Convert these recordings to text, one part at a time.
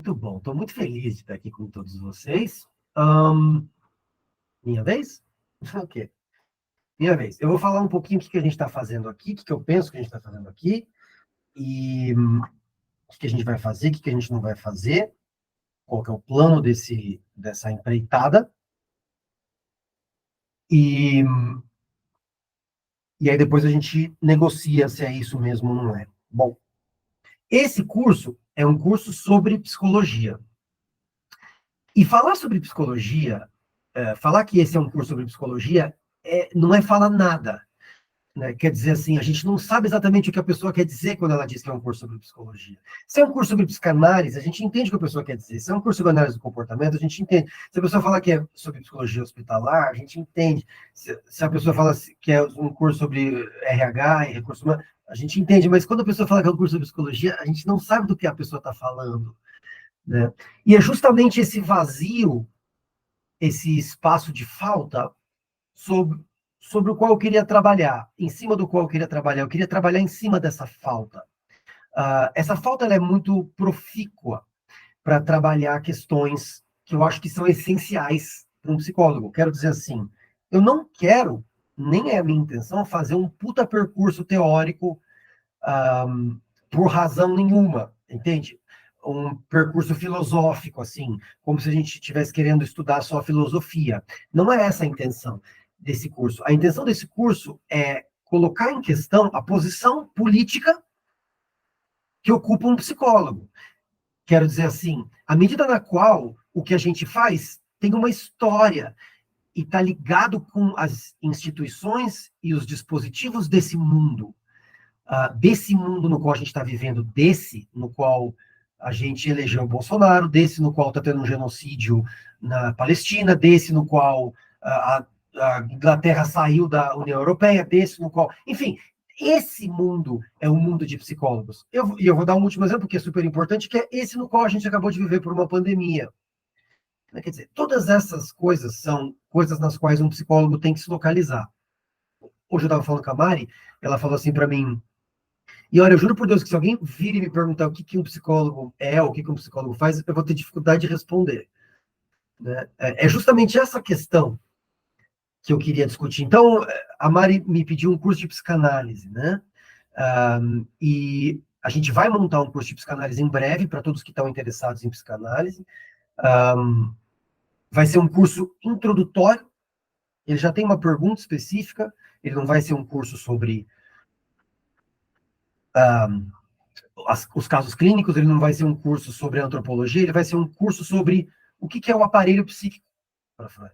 Muito bom. Estou muito feliz de estar aqui com todos vocês. Minha vez? Ok. Minha vez. Eu vou falar um pouquinho o que a gente está fazendo aqui, o que eu penso que a gente está fazendo aqui, e o que a gente vai fazer, o que a gente não vai fazer, qual que é o plano dessa empreitada. E, e aí depois a gente negocia se é isso mesmo ou não é. Bom, esse curso é um curso sobre psicologia. E falar sobre psicologia, falar que esse é um curso sobre psicologia, não é falar nada. Né? Quer dizer assim, a gente não sabe exatamente o que a pessoa quer dizer quando ela diz que é um curso sobre psicologia. Se é um curso sobre psicanálise, a gente entende o que a pessoa quer dizer. Se é um curso sobre análise do comportamento, a gente entende. Se a pessoa fala que é sobre psicologia hospitalar, a gente entende. Se a pessoa fala que é um curso sobre RH e recursos humanos, a gente entende. Mas quando a pessoa fala que é um curso sobre psicologia, a gente não sabe do que a pessoa está falando. Né? E é justamente esse vazio, esse espaço de falta sobre o qual eu queria trabalhar, em cima do qual eu queria trabalhar. Eu queria trabalhar em cima dessa falta. Essa falta ela é muito profícua para trabalhar questões que eu acho que são essenciais para um psicólogo. Quero dizer assim, eu não quero, nem é a minha intenção, fazer um puta percurso teórico por razão nenhuma, entende? Um percurso filosófico, assim, como se a gente estivesse querendo estudar só filosofia. Não é essa a intenção desse curso. A intenção desse curso é colocar em questão a posição política que ocupa um psicólogo. Quero dizer assim, à medida na qual o que a gente faz tem uma história e está ligado com as instituições e os dispositivos desse mundo no qual a gente está vivendo, desse no qual a gente elegeu o Bolsonaro, desse no qual está tendo um genocídio na Palestina, desse no qual a Inglaterra saiu da União Europeia, desse no qual... Enfim, esse mundo é um mundo de psicólogos. E eu vou dar um último exemplo, que é super importante, que é esse no qual a gente acabou de viver por uma pandemia. Quer dizer, todas essas coisas são coisas nas quais um psicólogo tem que se localizar. Hoje eu estava falando com a Mari, ela falou assim para mim, e olha, eu juro por Deus que se alguém vir e me perguntar o que um psicólogo é, ou o que um psicólogo faz, eu vou ter dificuldade de responder. Né? É justamente essa questão que eu queria discutir. Então, a Mari me pediu um curso de psicanálise, né? E a gente vai montar um curso de psicanálise em breve para todos que estão interessados em psicanálise. Vai ser um curso introdutório. Ele já tem uma pergunta específica. Ele não vai ser um curso sobre os casos clínicos, ele não vai ser um curso sobre antropologia, ele vai ser um curso sobre o que é o aparelho psíquico para Freud.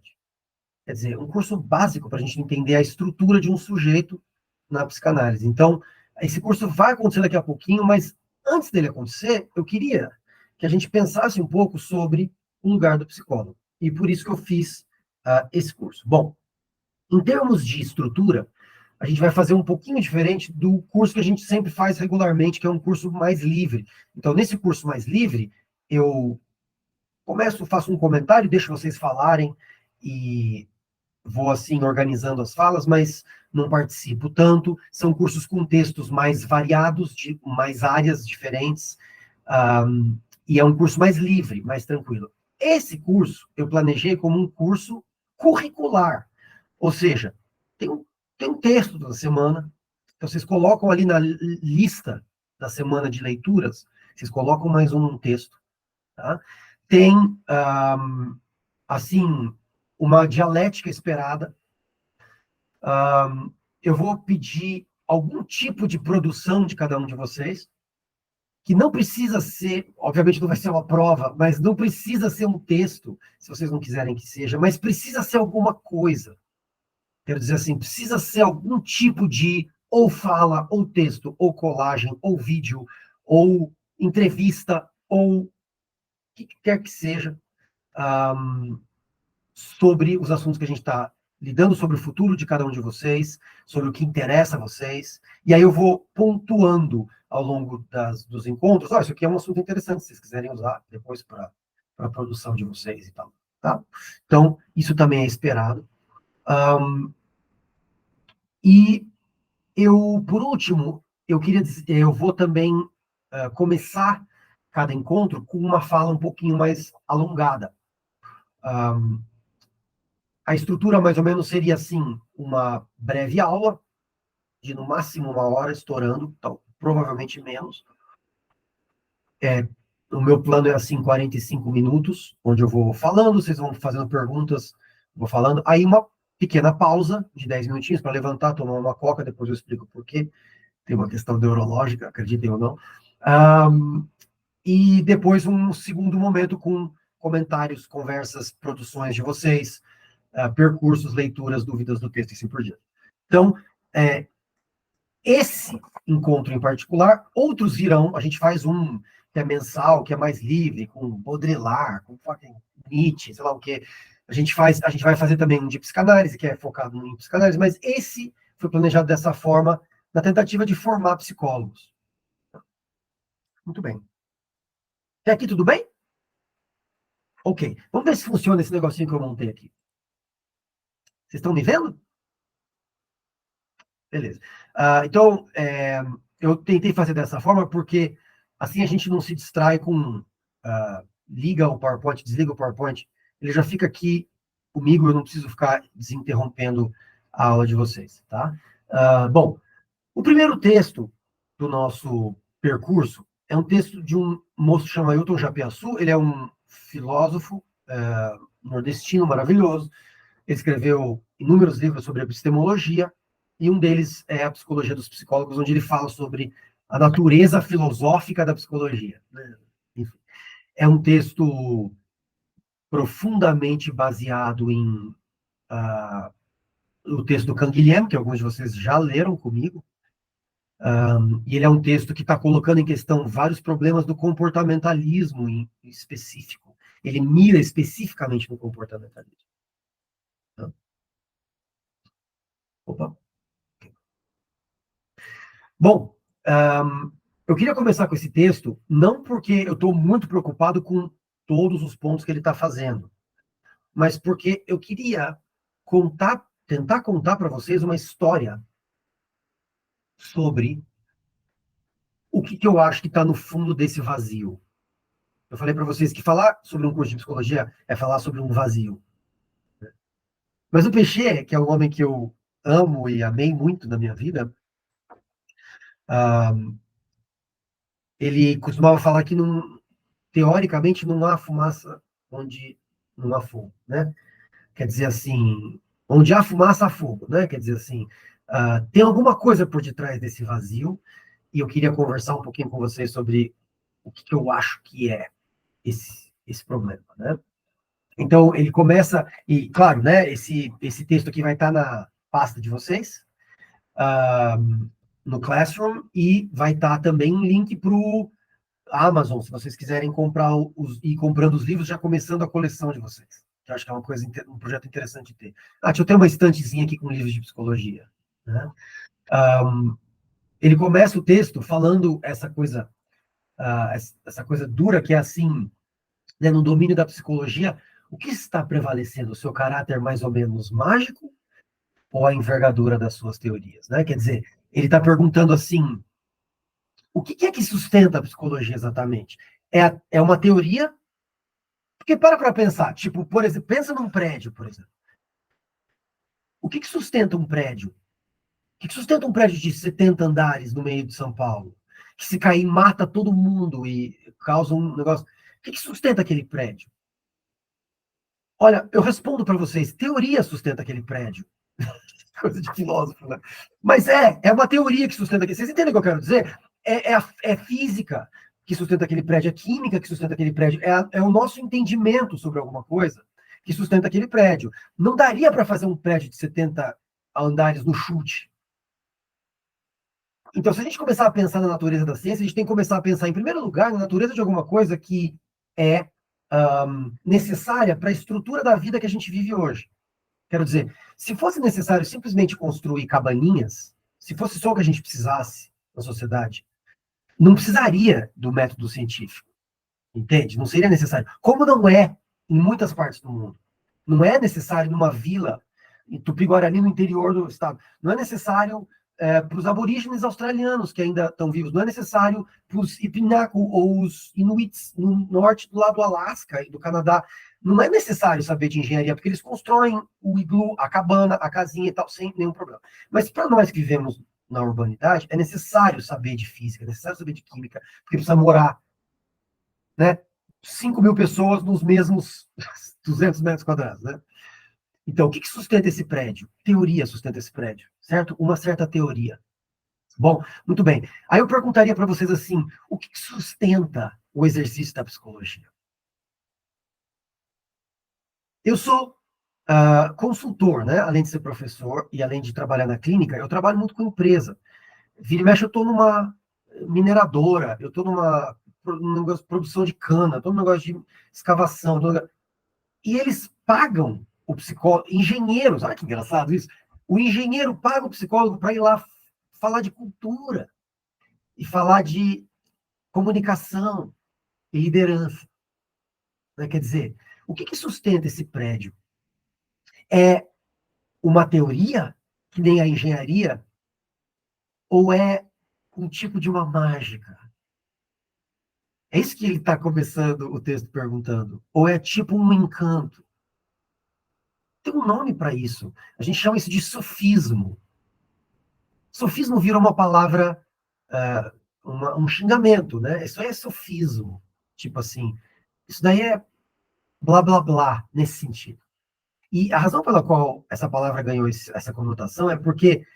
Quer dizer, um curso básico para a gente entender a estrutura de um sujeito na psicanálise. Então, esse curso vai acontecer daqui a pouquinho, mas antes dele acontecer, eu queria que a gente pensasse um pouco sobre o lugar do psicólogo. E por isso que eu fiz esse curso. Bom, em termos de estrutura, a gente vai fazer um pouquinho diferente do curso que a gente sempre faz regularmente, que é um curso mais livre. Então, nesse curso mais livre, eu faço um comentário, deixo vocês falarem e vou, assim, organizando as falas, mas não participo tanto. São cursos com textos mais variados, de mais áreas diferentes, e é um curso mais livre, mais tranquilo. Esse curso eu planejei como um curso curricular, ou seja, tem um, tem um texto da semana, então vocês colocam ali na lista da semana de leituras, vocês colocam mais um texto. Tá? Tem, assim, uma dialética esperada. Eu vou pedir algum tipo de produção de cada um de vocês, que não precisa ser, obviamente não vai ser uma prova, mas não precisa ser um texto, se vocês não quiserem que seja, mas precisa ser alguma coisa. Quero dizer assim, precisa ser algum tipo de ou fala, ou texto, ou colagem, ou vídeo, ou entrevista, ou o que quer que seja, sobre os assuntos que a gente está lidando, sobre o futuro de cada um de vocês, sobre o que interessa a vocês. E aí eu vou pontuando ao longo dos encontros. Isso aqui é um assunto interessante, se vocês quiserem usar depois para a produção de vocês e tal. Tá? Então, isso também é esperado. E eu, por último, eu queria dizer, eu vou também começar cada encontro com uma fala um pouquinho mais alongada. A estrutura, mais ou menos, seria assim, uma breve aula, de no máximo 1 hora, estourando, então, provavelmente menos. O meu plano é assim, 45 minutos, onde eu vou falando, vocês vão fazendo perguntas, vou falando. Aí uma pequena pausa de 10 minutinhos para levantar, tomar uma coca, depois eu explico por quê. Tem uma questão neurológica, acreditem ou não. E depois um segundo momento com comentários, conversas, produções de vocês, percursos, leituras, dúvidas do texto e assim por diante. Então, esse encontro em particular, outros virão, a gente faz um que é mensal, que é mais livre, com Baudrillard, com Nietzsche, sei lá o quê. A gente vai fazer também um de psicanálise, que é focado em psicanálise, mas esse foi planejado dessa forma, na tentativa de formar psicólogos. Muito bem. Até aqui tudo bem? Ok. Vamos ver se funciona esse negocinho que eu montei aqui. Vocês estão me vendo? Beleza. Então, eu tentei fazer dessa forma porque assim a gente não se distrai com liga o PowerPoint, desliga o PowerPoint, ele já fica aqui comigo, eu não preciso ficar desinterrompendo a aula de vocês, tá? Bom, o primeiro texto do nosso percurso é um texto de um moço chamado Ailton Japiaçu, ele é um filósofo nordestino maravilhoso, ele escreveu inúmeros livros sobre epistemologia, e um deles é a Psicologia dos Psicólogos, onde ele fala sobre a natureza filosófica da psicologia. Enfim, é um texto profundamente baseado em o texto do Canguilhem, que alguns de vocês já leram comigo, e ele é um texto que está colocando em questão vários problemas do comportamentalismo em específico. Ele mira especificamente no comportamentalismo. Opa. Bom, eu queria começar com esse texto, não porque eu estou muito preocupado com todos os pontos que ele está fazendo, mas porque eu queria tentar contar para vocês uma história sobre o que eu acho que está no fundo desse vazio. Eu falei para vocês que falar sobre um curso de psicologia é falar sobre um vazio. Mas o Peixe, que é um homem que eu amo e amei muito na minha vida, ele costumava falar que teoricamente não há fumaça onde não há fogo, né? Quer dizer assim, onde há fumaça há fogo, né? Quer dizer assim, tem alguma coisa por detrás desse vazio, e eu queria conversar um pouquinho com vocês sobre o que eu acho que é esse problema, né? Então, ele começa, e claro, né, esse texto aqui vai estar na pasta de vocês, no Classroom, e vai estar também um link para o Amazon, se vocês quiserem ir comprando os livros, já começando a coleção de vocês. Que eu acho que é um projeto interessante de ter. Deixa eu ter uma estantezinha aqui com livros de psicologia. Né? Ele começa o texto falando essa coisa dura que é assim, né, no domínio da psicologia, o que está prevalecendo? O seu caráter mais ou menos mágico ou a envergadura das suas teorias? Né? Quer dizer, ele está perguntando assim, o que é que sustenta a psicologia exatamente? É uma teoria? Porque para pensar, tipo, por exemplo, pensa num prédio, por exemplo. O que sustenta um prédio? O que sustenta um prédio de 70 andares no meio de São Paulo? Que se cair mata todo mundo e causa um negócio. O que sustenta aquele prédio? Olha, eu respondo para vocês, teoria sustenta aquele prédio. Coisa de filósofo, né? Mas é uma teoria que sustenta aquele. Vocês entendem o que eu quero dizer? É física que sustenta aquele prédio, é química que sustenta aquele prédio, é o nosso entendimento sobre alguma coisa que sustenta aquele prédio. Não daria para fazer um prédio de 70 andares no chute. Então, se a gente começar a pensar na natureza da ciência, a gente tem que começar a pensar, em primeiro lugar, na natureza de alguma coisa que é necessária para a estrutura da vida que a gente vive hoje. Quero dizer, se fosse necessário simplesmente construir cabaninhas, se fosse só o que a gente precisasse na sociedade, não precisaria do método científico, entende? Não seria necessário. Como não é em muitas partes do mundo. Não é necessário numa vila, em Tupi-Guarani, no interior do estado. Não é necessário para os aborígenes australianos que ainda estão vivos. Não é necessário para os Ipinaku ou os Inuits no norte do lado do Alasca e do Canadá. Não é necessário saber de engenharia, porque eles constroem o iglu, a cabana, a casinha e tal, sem nenhum problema. Mas para nós que vivemos na urbanidade, é necessário saber de física, é necessário saber de química, porque precisa morar, né? 5.000 pessoas nos mesmos 200 metros quadrados, né? Então, o que sustenta esse prédio? Teoria sustenta esse prédio, certo? Uma certa teoria. Bom, muito bem. Aí eu perguntaria para vocês assim, o que sustenta o exercício da psicologia? Eu sou consultor, né? Além de ser professor e além de trabalhar na clínica, eu trabalho muito com empresa. Vira e mexe, eu estou numa mineradora, eu estou num negócio de produção de cana, estou num negócio de escavação. E eles pagam o psicólogo, engenheiros, olha que engraçado isso. O engenheiro paga o psicólogo para ir lá falar de cultura e falar de comunicação e liderança. Né? Quer dizer, o que sustenta esse prédio? É uma teoria, que nem a engenharia, ou é um tipo de uma mágica? É isso que ele está começando o texto perguntando. Ou é tipo um encanto? Tem um nome para isso. A gente chama isso de sofismo. Sofismo virou uma palavra, um xingamento, né? Isso aí é sofismo. Tipo assim, isso daí é blá blá blá, nesse sentido. E a razão pela qual essa palavra ganhou essa conotação é porque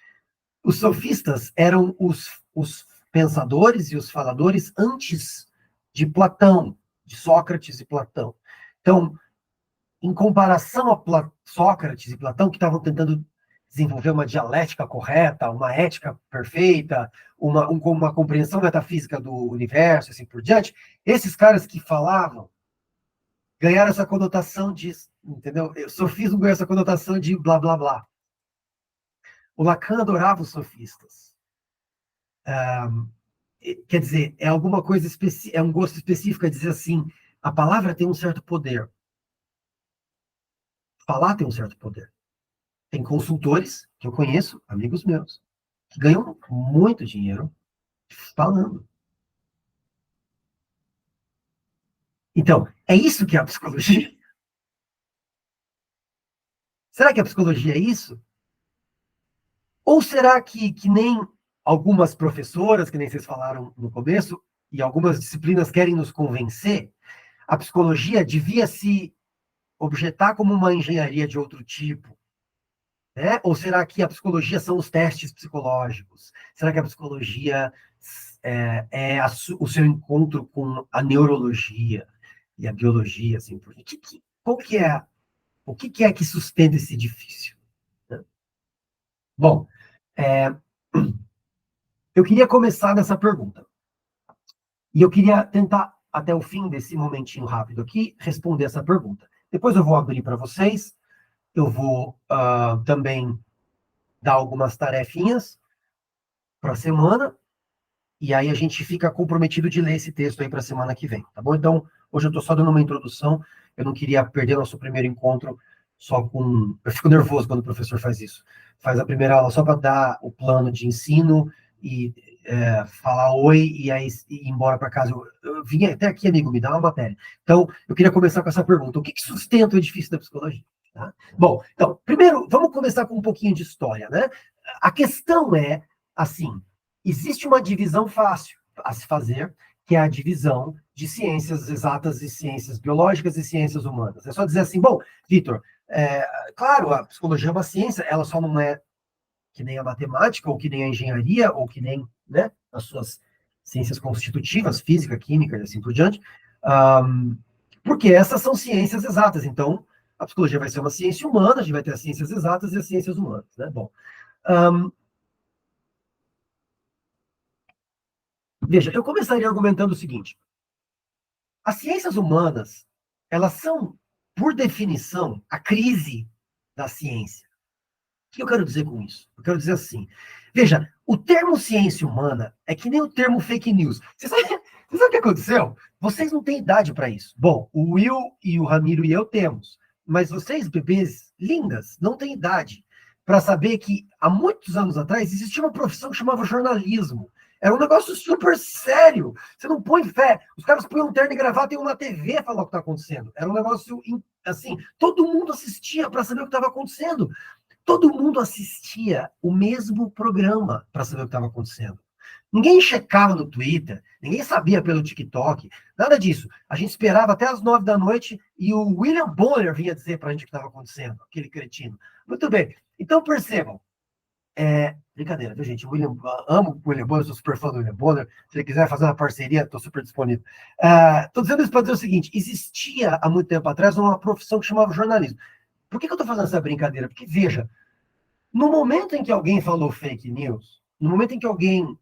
os sofistas eram os pensadores e os faladores antes de Platão, de Sócrates e Platão. Então, em comparação a Sócrates e Platão, que estavam tentando desenvolver uma dialética correta, uma ética perfeita, uma compreensão metafísica do universo, assim por diante, esses caras que falavam ganharam essa conotação de, entendeu? O sofismo ganhou essa conotação de blá, blá, blá. O Lacan adorava os sofistas. Quer dizer, é alguma coisa específica, é um gosto específico, é dizer assim, a palavra tem um certo poder. Falar tem um certo poder. Tem consultores que eu conheço, amigos meus, que ganham muito dinheiro falando. Então, é isso que é a psicologia? Será que a psicologia é isso? Ou será que nem algumas professoras, que nem vocês falaram no começo, e algumas disciplinas querem nos convencer, a psicologia devia se objetar como uma engenharia de outro tipo? Né? Ou será que a psicologia são os testes psicológicos? Será que a psicologia é o seu encontro com a neurologia e a biologia? Assim, o que é que sustenta esse edifício? Né? Bom, é, eu queria começar nessa pergunta. E eu queria tentar, até o fim desse momentinho rápido aqui, responder essa pergunta. Depois eu vou abrir para vocês, eu vou também dar algumas tarefinhas para a semana, e aí a gente fica comprometido de ler esse texto aí para a semana que vem, tá bom? Então, hoje eu estou só dando uma introdução, eu não queria perder nosso primeiro encontro só com... Eu fico nervoso quando o professor faz isso. Faz a primeira aula só para dar o plano de ensino e falar oi e aí ir embora para casa. Eu vim até aqui, amigo, me dá uma matéria. Então, eu queria começar com essa pergunta. O que sustenta o edifício da psicologia? Tá? Bom, então, primeiro, vamos começar com um pouquinho de história, né? A questão é, assim, existe uma divisão fácil a se fazer, que é a divisão de ciências exatas e ciências biológicas e ciências humanas. É só dizer assim, bom, Vitor, claro, a psicologia é uma ciência, ela só não é que nem a matemática, ou que nem a engenharia, ou que nem, né, as suas ciências constitutivas, física, química e assim por diante, porque essas são ciências exatas. Então, a psicologia vai ser uma ciência humana, a gente vai ter as ciências exatas e as ciências humanas, né? Bom, veja, eu começaria argumentando o seguinte: as ciências humanas, elas são, por definição, a crise da ciência. O que eu quero dizer com isso? Eu quero dizer assim, veja, o termo ciência humana é que nem o termo fake news. Você sabe o que aconteceu? Vocês não têm idade para isso. Bom, o Will e o Ramiro e eu temos, mas vocês, bebês lindas, não têm idade para saber que há muitos anos atrás existia uma profissão que chamava jornalismo. Era um negócio super sério. Você não põe fé. Os caras põem um terno e gravata e uma TV falar o que está acontecendo. Era um negócio assim. Todo mundo assistia para saber o que estava acontecendo. Todo mundo assistia o mesmo programa para saber o que estava acontecendo. Ninguém checava no Twitter, ninguém sabia pelo TikTok, nada disso. A gente esperava até as 9 da noite e o William Bonner vinha dizer para a gente o que estava acontecendo, aquele cretino. Muito bem. Então percebam. Brincadeira, viu, gente? Amo o William Bonner, sou super fã do William Bonner. Se ele quiser fazer uma parceria, estou super disponível. Estou dizendo isso para dizer o seguinte: existia há muito tempo atrás uma profissão que chamava jornalismo. Por que eu estou fazendo essa brincadeira? Porque, veja, no momento em que alguém falou fake news, no momento em que alguém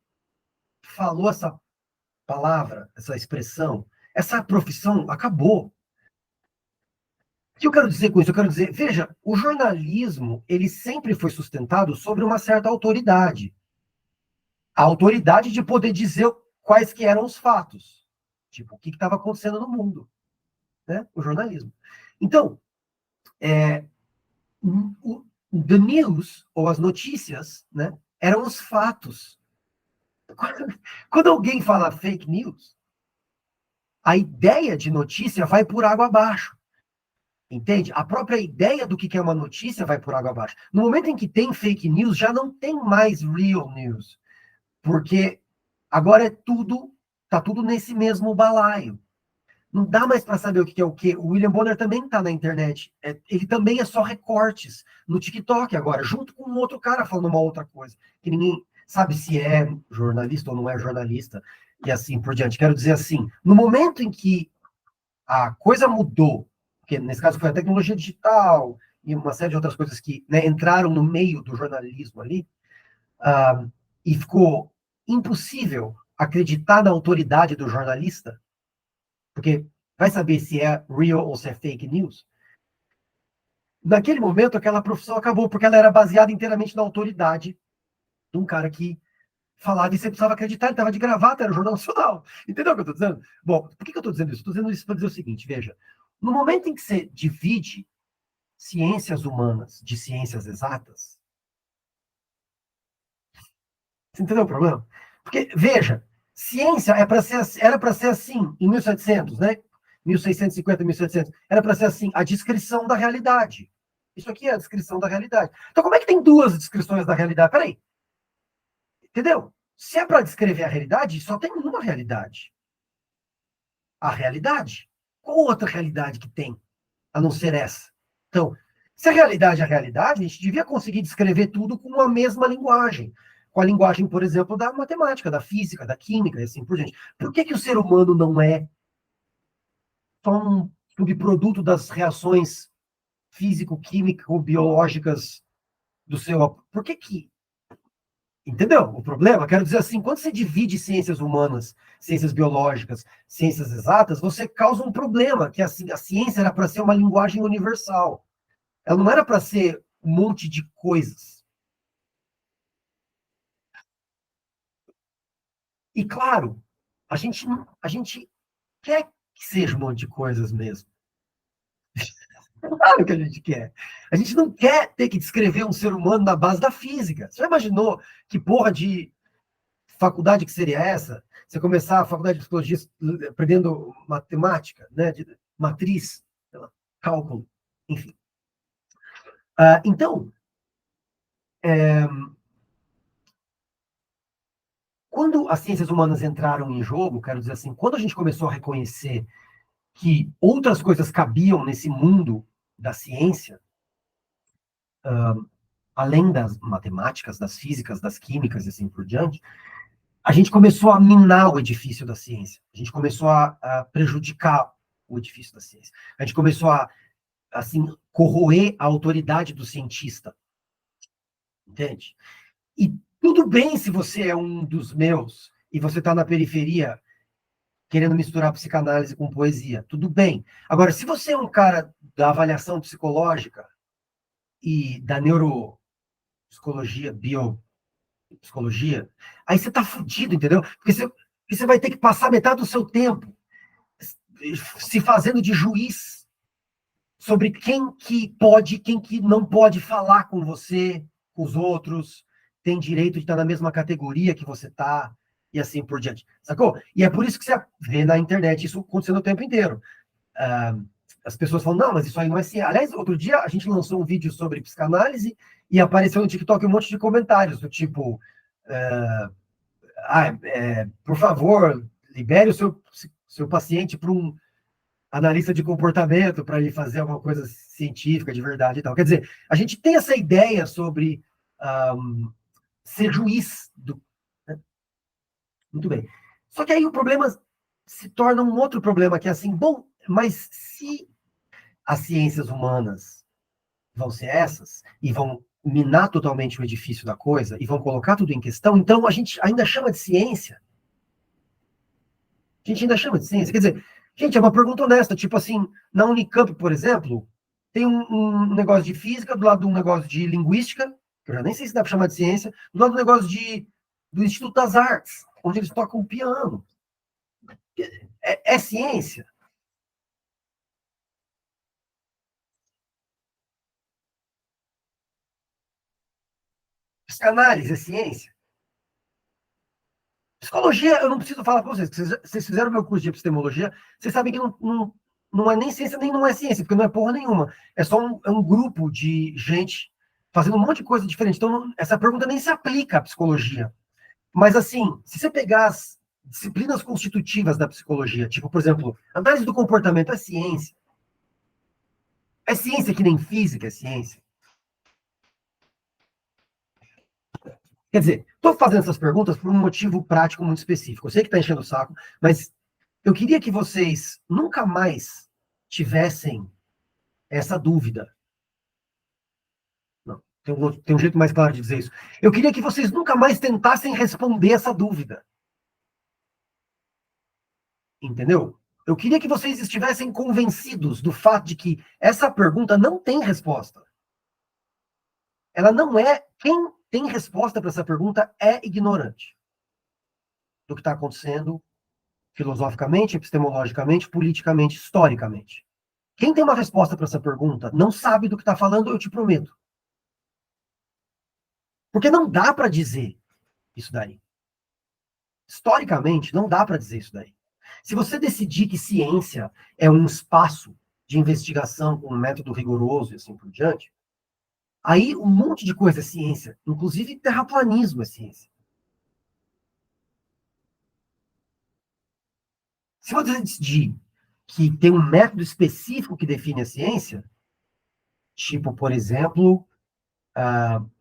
falou essa palavra, essa expressão, essa profissão acabou. O que eu quero dizer com isso? Eu quero dizer, veja, o jornalismo, ele sempre foi sustentado sobre uma certa autoridade. A autoridade de poder dizer quais que eram os fatos. Tipo, o que estava acontecendo no mundo. Né? O jornalismo. Então, the news, ou as notícias, né, eram os fatos. Quando alguém fala fake news, a ideia de notícia vai por água abaixo. Entende? A própria ideia do que é uma notícia vai por água abaixo. No momento em que tem fake news, já não tem mais real news. Porque agora tá tudo nesse mesmo balaio. Não dá mais para saber o que é o que. O William Bonner também está na internet. Ele também é só recortes no TikTok agora, junto com um outro cara falando uma outra coisa, que ninguém sabe se é jornalista ou não é jornalista, e assim por diante. Quero dizer assim, no momento em que a coisa mudou, porque nesse caso foi a tecnologia digital e uma série de outras coisas que, né, entraram no meio do jornalismo ali, e ficou impossível acreditar na autoridade do jornalista, porque vai saber se é real ou se é fake news. Naquele momento, aquela profissão acabou, porque ela era baseada inteiramente na autoridade de um cara que falava e você precisava acreditar, ele estava de gravata, era o Jornal Nacional. Entendeu o que eu estou dizendo? Bom, por que eu estou dizendo isso? Estou dizendo isso para dizer o seguinte, veja, no momento em que você divide ciências humanas de ciências exatas, você entendeu o problema? Porque, veja, ciência era para ser assim, em 1700, né? 1650, 1700, era para ser assim, a descrição da realidade. Isso aqui é a descrição da realidade. Então, como é que tem duas descrições da realidade? Peraí, entendeu? Se é para descrever a realidade, só tem uma realidade. A realidade. Qual outra realidade que tem, a não ser essa? Então, se a realidade é a realidade, a gente devia conseguir descrever tudo com a mesma linguagem. Com a linguagem, por exemplo, da matemática, da física, da química e assim por diante. Por que o ser humano não é só um subproduto das reações físico-químico-biológicas do seu... Por que... Entendeu o problema? Quero dizer assim, quando você divide ciências humanas, ciências biológicas, ciências exatas, você causa um problema, que assim, a ciência era para ser uma linguagem universal. Ela não era para ser um monte de coisas. E claro, a gente quer que seja um monte de coisas mesmo. Claro que a gente quer. A gente não quer ter que descrever um ser humano na base da física. Você já imaginou que porra de faculdade que seria essa? Você começar a faculdade de psicologia aprendendo matemática, né? De matriz, cálculo, enfim. Então, quando as ciências humanas entraram em jogo, quero dizer assim, quando a gente começou a reconhecer que outras coisas cabiam nesse mundo da ciência, além das matemáticas, das físicas, das químicas e assim por diante, a gente começou a minar o edifício da ciência. A gente começou a prejudicar o edifício da ciência. A gente começou a, assim, corroer a autoridade do cientista. Entende? E tudo bem se você é um dos meus e você está na periferia querendo misturar psicanálise com poesia. Tudo bem. Agora, se você é um cara da avaliação psicológica e da neuropsicologia, biopsicologia, aí você tá fudido, entendeu? Porque você vai ter que passar metade do seu tempo se fazendo de juiz sobre quem que pode, quem que não pode falar com você, com os outros, tem direito de estar na mesma categoria que você está, e assim por diante. Sacou? E é por isso que você vê na internet isso acontecendo o tempo inteiro. As pessoas falam, não, mas isso aí não é ciência. Aliás, outro dia a gente lançou um vídeo sobre psicanálise e apareceu no TikTok um monte de comentários do tipo, por favor, libere o seu paciente para um analista de comportamento para ele fazer alguma coisa científica de verdade e tal. Quer dizer, a gente tem essa ideia sobre ser juiz do. Né? Muito bem. Só que aí o problema se torna um outro problema, que é assim, bom, mas se as ciências humanas vão ser essas e vão minar totalmente o edifício da coisa e vão colocar tudo em questão, então a gente ainda chama de ciência. A gente ainda chama de ciência. Quer dizer, gente, é uma pergunta honesta. Tipo assim, na Unicamp, por exemplo, tem um negócio de física, do lado de um negócio de linguística, que eu já nem sei se dá para chamar de ciência, do lado do negócio do Instituto das Artes, onde eles tocam piano. É ciência? Psicanálise é ciência? Psicologia, eu não preciso falar para vocês, vocês fizeram meu curso de epistemologia, vocês sabem que não é nem ciência, nem não é ciência, porque não é porra nenhuma. É só um grupo de gente fazendo um monte de coisa diferente. Então, essa pergunta nem se aplica à psicologia. Mas, assim, se você pegar as disciplinas constitutivas da psicologia, tipo, por exemplo, análise do comportamento é ciência. É ciência que nem física é ciência. Quer dizer, estou fazendo essas perguntas por um motivo prático muito específico. Eu sei que está enchendo o saco, mas eu queria que vocês nunca mais tivessem essa dúvida. Não, tem um jeito mais claro de dizer isso. Eu queria que vocês nunca mais tentassem responder essa dúvida. Entendeu? Eu queria que vocês estivessem convencidos do fato de que essa pergunta não tem resposta. Ela não é. Quem tem resposta para essa pergunta é ignorante do que está acontecendo filosoficamente, epistemologicamente, politicamente, historicamente. Quem tem uma resposta para essa pergunta não sabe do que está falando, eu te prometo. Porque não dá para dizer isso daí. Historicamente, não dá para dizer isso daí. Se você decidir que ciência é um espaço de investigação com um método rigoroso e assim por diante, aí um monte de coisa é ciência, inclusive terraplanismo é ciência. Se você decidir que tem um método específico que define a ciência, tipo, por exemplo,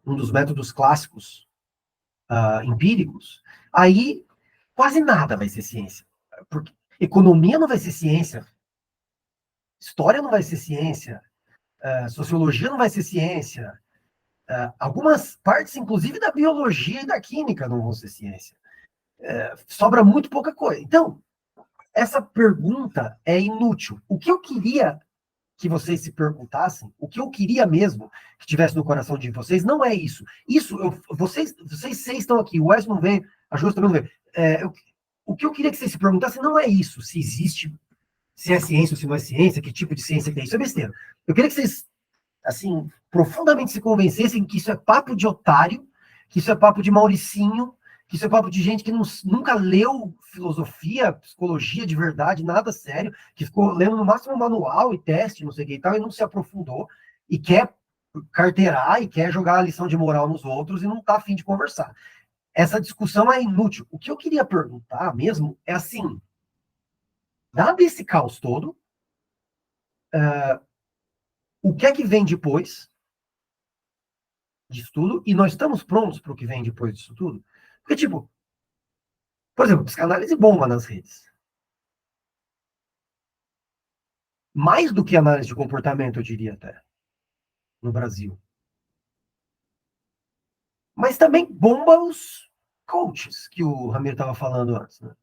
um dos métodos clássicos empíricos, aí quase nada vai ser ciência. Porque economia não vai ser ciência, história não vai ser ciência, sociologia não vai ser ciência, algumas partes, inclusive da biologia e da química, não vão ser ciência. Sobra muito pouca coisa. Então, essa pergunta é inútil. O que eu queria que vocês se perguntassem, o que eu queria mesmo que tivesse no coração de vocês, não é isso. Vocês seis estão aqui, o Wes não veio, a Júlia também não veio. O que eu queria que vocês se perguntassem não é isso, se existe, se é ciência ou se não é ciência, que tipo de ciência que é isso, é besteira. Eu queria que vocês, assim, profundamente se convencessem que isso é papo de otário, que isso é papo de Mauricinho, que isso é papo de gente que nunca leu filosofia, psicologia de verdade, nada sério, que ficou lendo no máximo manual e teste, não sei o que e tal, e não se aprofundou, e quer carteirar, e quer jogar a lição de moral nos outros, e não está afim de conversar. Essa discussão é inútil. O que eu queria perguntar mesmo é assim, dado esse caos todo, o que é que vem depois disso tudo? E nós estamos prontos para o que vem depois disso tudo? Porque, tipo, por exemplo, psicanálise bomba nas redes. Mais do que análise de comportamento, eu diria até, no Brasil. Mas também bomba os coaches, que o Ramiro estava falando antes. Né?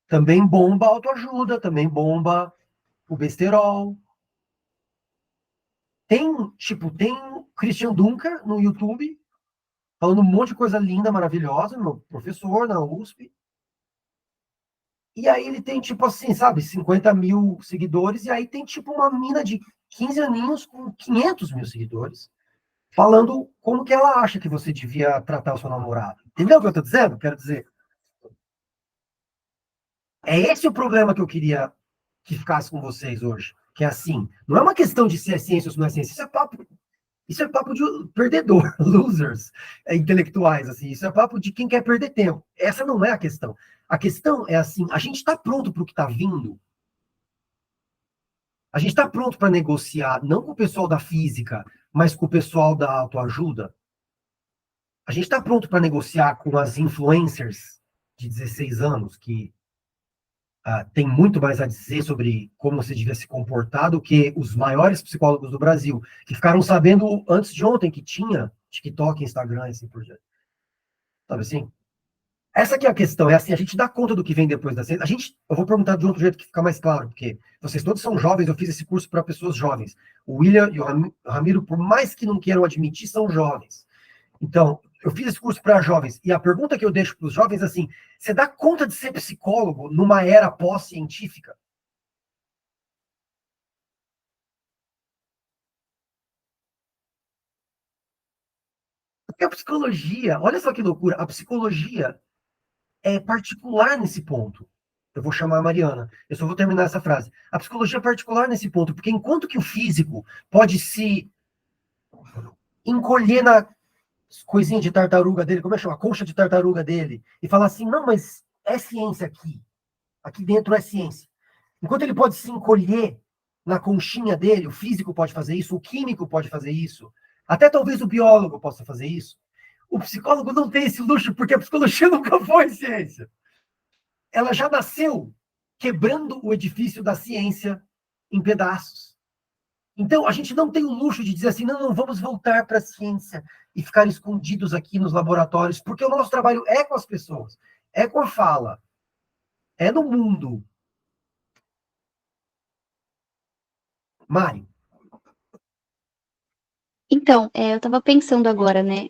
Também bomba a autoajuda, também bomba o besterol. Tem Christian Dunker no YouTube, falando um monte de coisa linda, maravilhosa, meu professor na USP. E aí ele tem, tipo assim, sabe, 50 mil seguidores, e aí tem, tipo, uma mina de 15 aninhos com 500 mil seguidores, falando como que ela acha que você devia tratar o seu namorado. Entendeu o que eu estou dizendo? Quero dizer, é esse o problema que eu queria que ficasse com vocês hoje. Que é assim, não é uma questão de se é ciência ou se não é ciência, isso é papo de perdedor, losers intelectuais, assim, isso é papo de quem quer perder tempo. Essa não é a questão. A questão é assim, a gente está pronto para o que está vindo? A gente está pronto para negociar, não com o pessoal da física, mas com o pessoal da autoajuda? A gente está pronto para negociar com as influencers de 16 anos, que tem muito mais a dizer sobre como você devia se comportar do que os maiores psicólogos do Brasil, que ficaram sabendo antes de ontem que tinha TikTok, Instagram e assim por diante. Sabe assim? Essa que é a questão, é assim, a gente dá conta do que vem depois da ciência. Eu vou perguntar de outro jeito que fica mais claro, porque vocês todos são jovens, eu fiz esse curso para pessoas jovens. O William e o Ramiro, por mais que não queiram admitir, são jovens. Então, eu fiz esse curso para jovens, e a pergunta que eu deixo para os jovens é assim, você dá conta de ser psicólogo numa era pós-científica? Porque a psicologia, olha só que loucura, a psicologia é particular nesse ponto. Eu vou chamar a Mariana, eu só vou terminar essa frase. A psicologia é particular nesse ponto, porque enquanto que o físico pode se encolher na coisinha de tartaruga dele, como é que chama? A concha de tartaruga dele, e falar assim, não, mas é ciência aqui. Aqui dentro é ciência. Enquanto ele pode se encolher na conchinha dele, o físico pode fazer isso, o químico pode fazer isso, até talvez o biólogo possa fazer isso. O psicólogo não tem esse luxo, porque a psicologia nunca foi ciência. Ela já nasceu quebrando o edifício da ciência em pedaços. Então, a gente não tem o luxo de dizer assim, não, não, vamos voltar para a ciência e ficar escondidos aqui nos laboratórios, porque o nosso trabalho é com as pessoas, é com a fala, é no mundo. Mari, Então, eu tava pensando agora, né?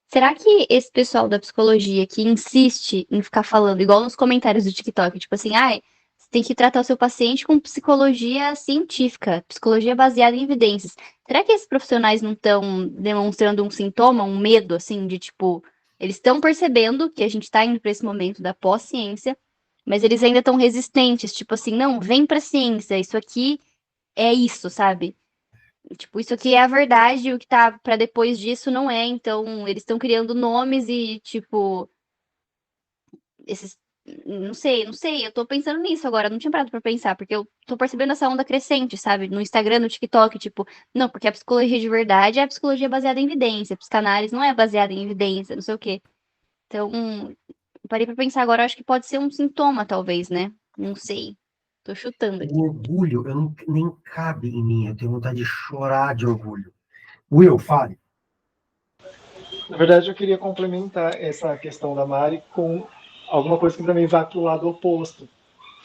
Será que esse pessoal da psicologia que insiste em ficar falando, igual nos comentários do TikTok, tipo assim, ai, você tem que tratar o seu paciente com psicologia científica, psicologia baseada em evidências. Será que esses profissionais não estão demonstrando um sintoma, um medo, assim, de tipo, eles estão percebendo que a gente tá indo para esse momento da pós-ciência, mas eles ainda estão resistentes, tipo assim, não, vem pra ciência, isso aqui é isso, sabe? Tipo, isso aqui é a verdade, o que tá pra depois disso não é. Então, eles estão criando nomes e, tipo, esses. Não sei, eu tô pensando nisso agora, eu não tinha parado pra pensar, porque eu tô percebendo essa onda crescente, sabe? No Instagram, no TikTok, tipo, não, porque a psicologia de verdade é a psicologia baseada em evidência, a psicanálise não é baseada em evidência, não sei o quê. Então, parei pra pensar agora, eu acho que pode ser um sintoma, talvez, né? Não sei. Tô chutando o aqui. orgulho eu não, nem cabe em mim, eu tenho vontade de chorar de orgulho. Will, fale. Na verdade, eu queria complementar essa questão da Mari com alguma coisa que também vai para o lado oposto.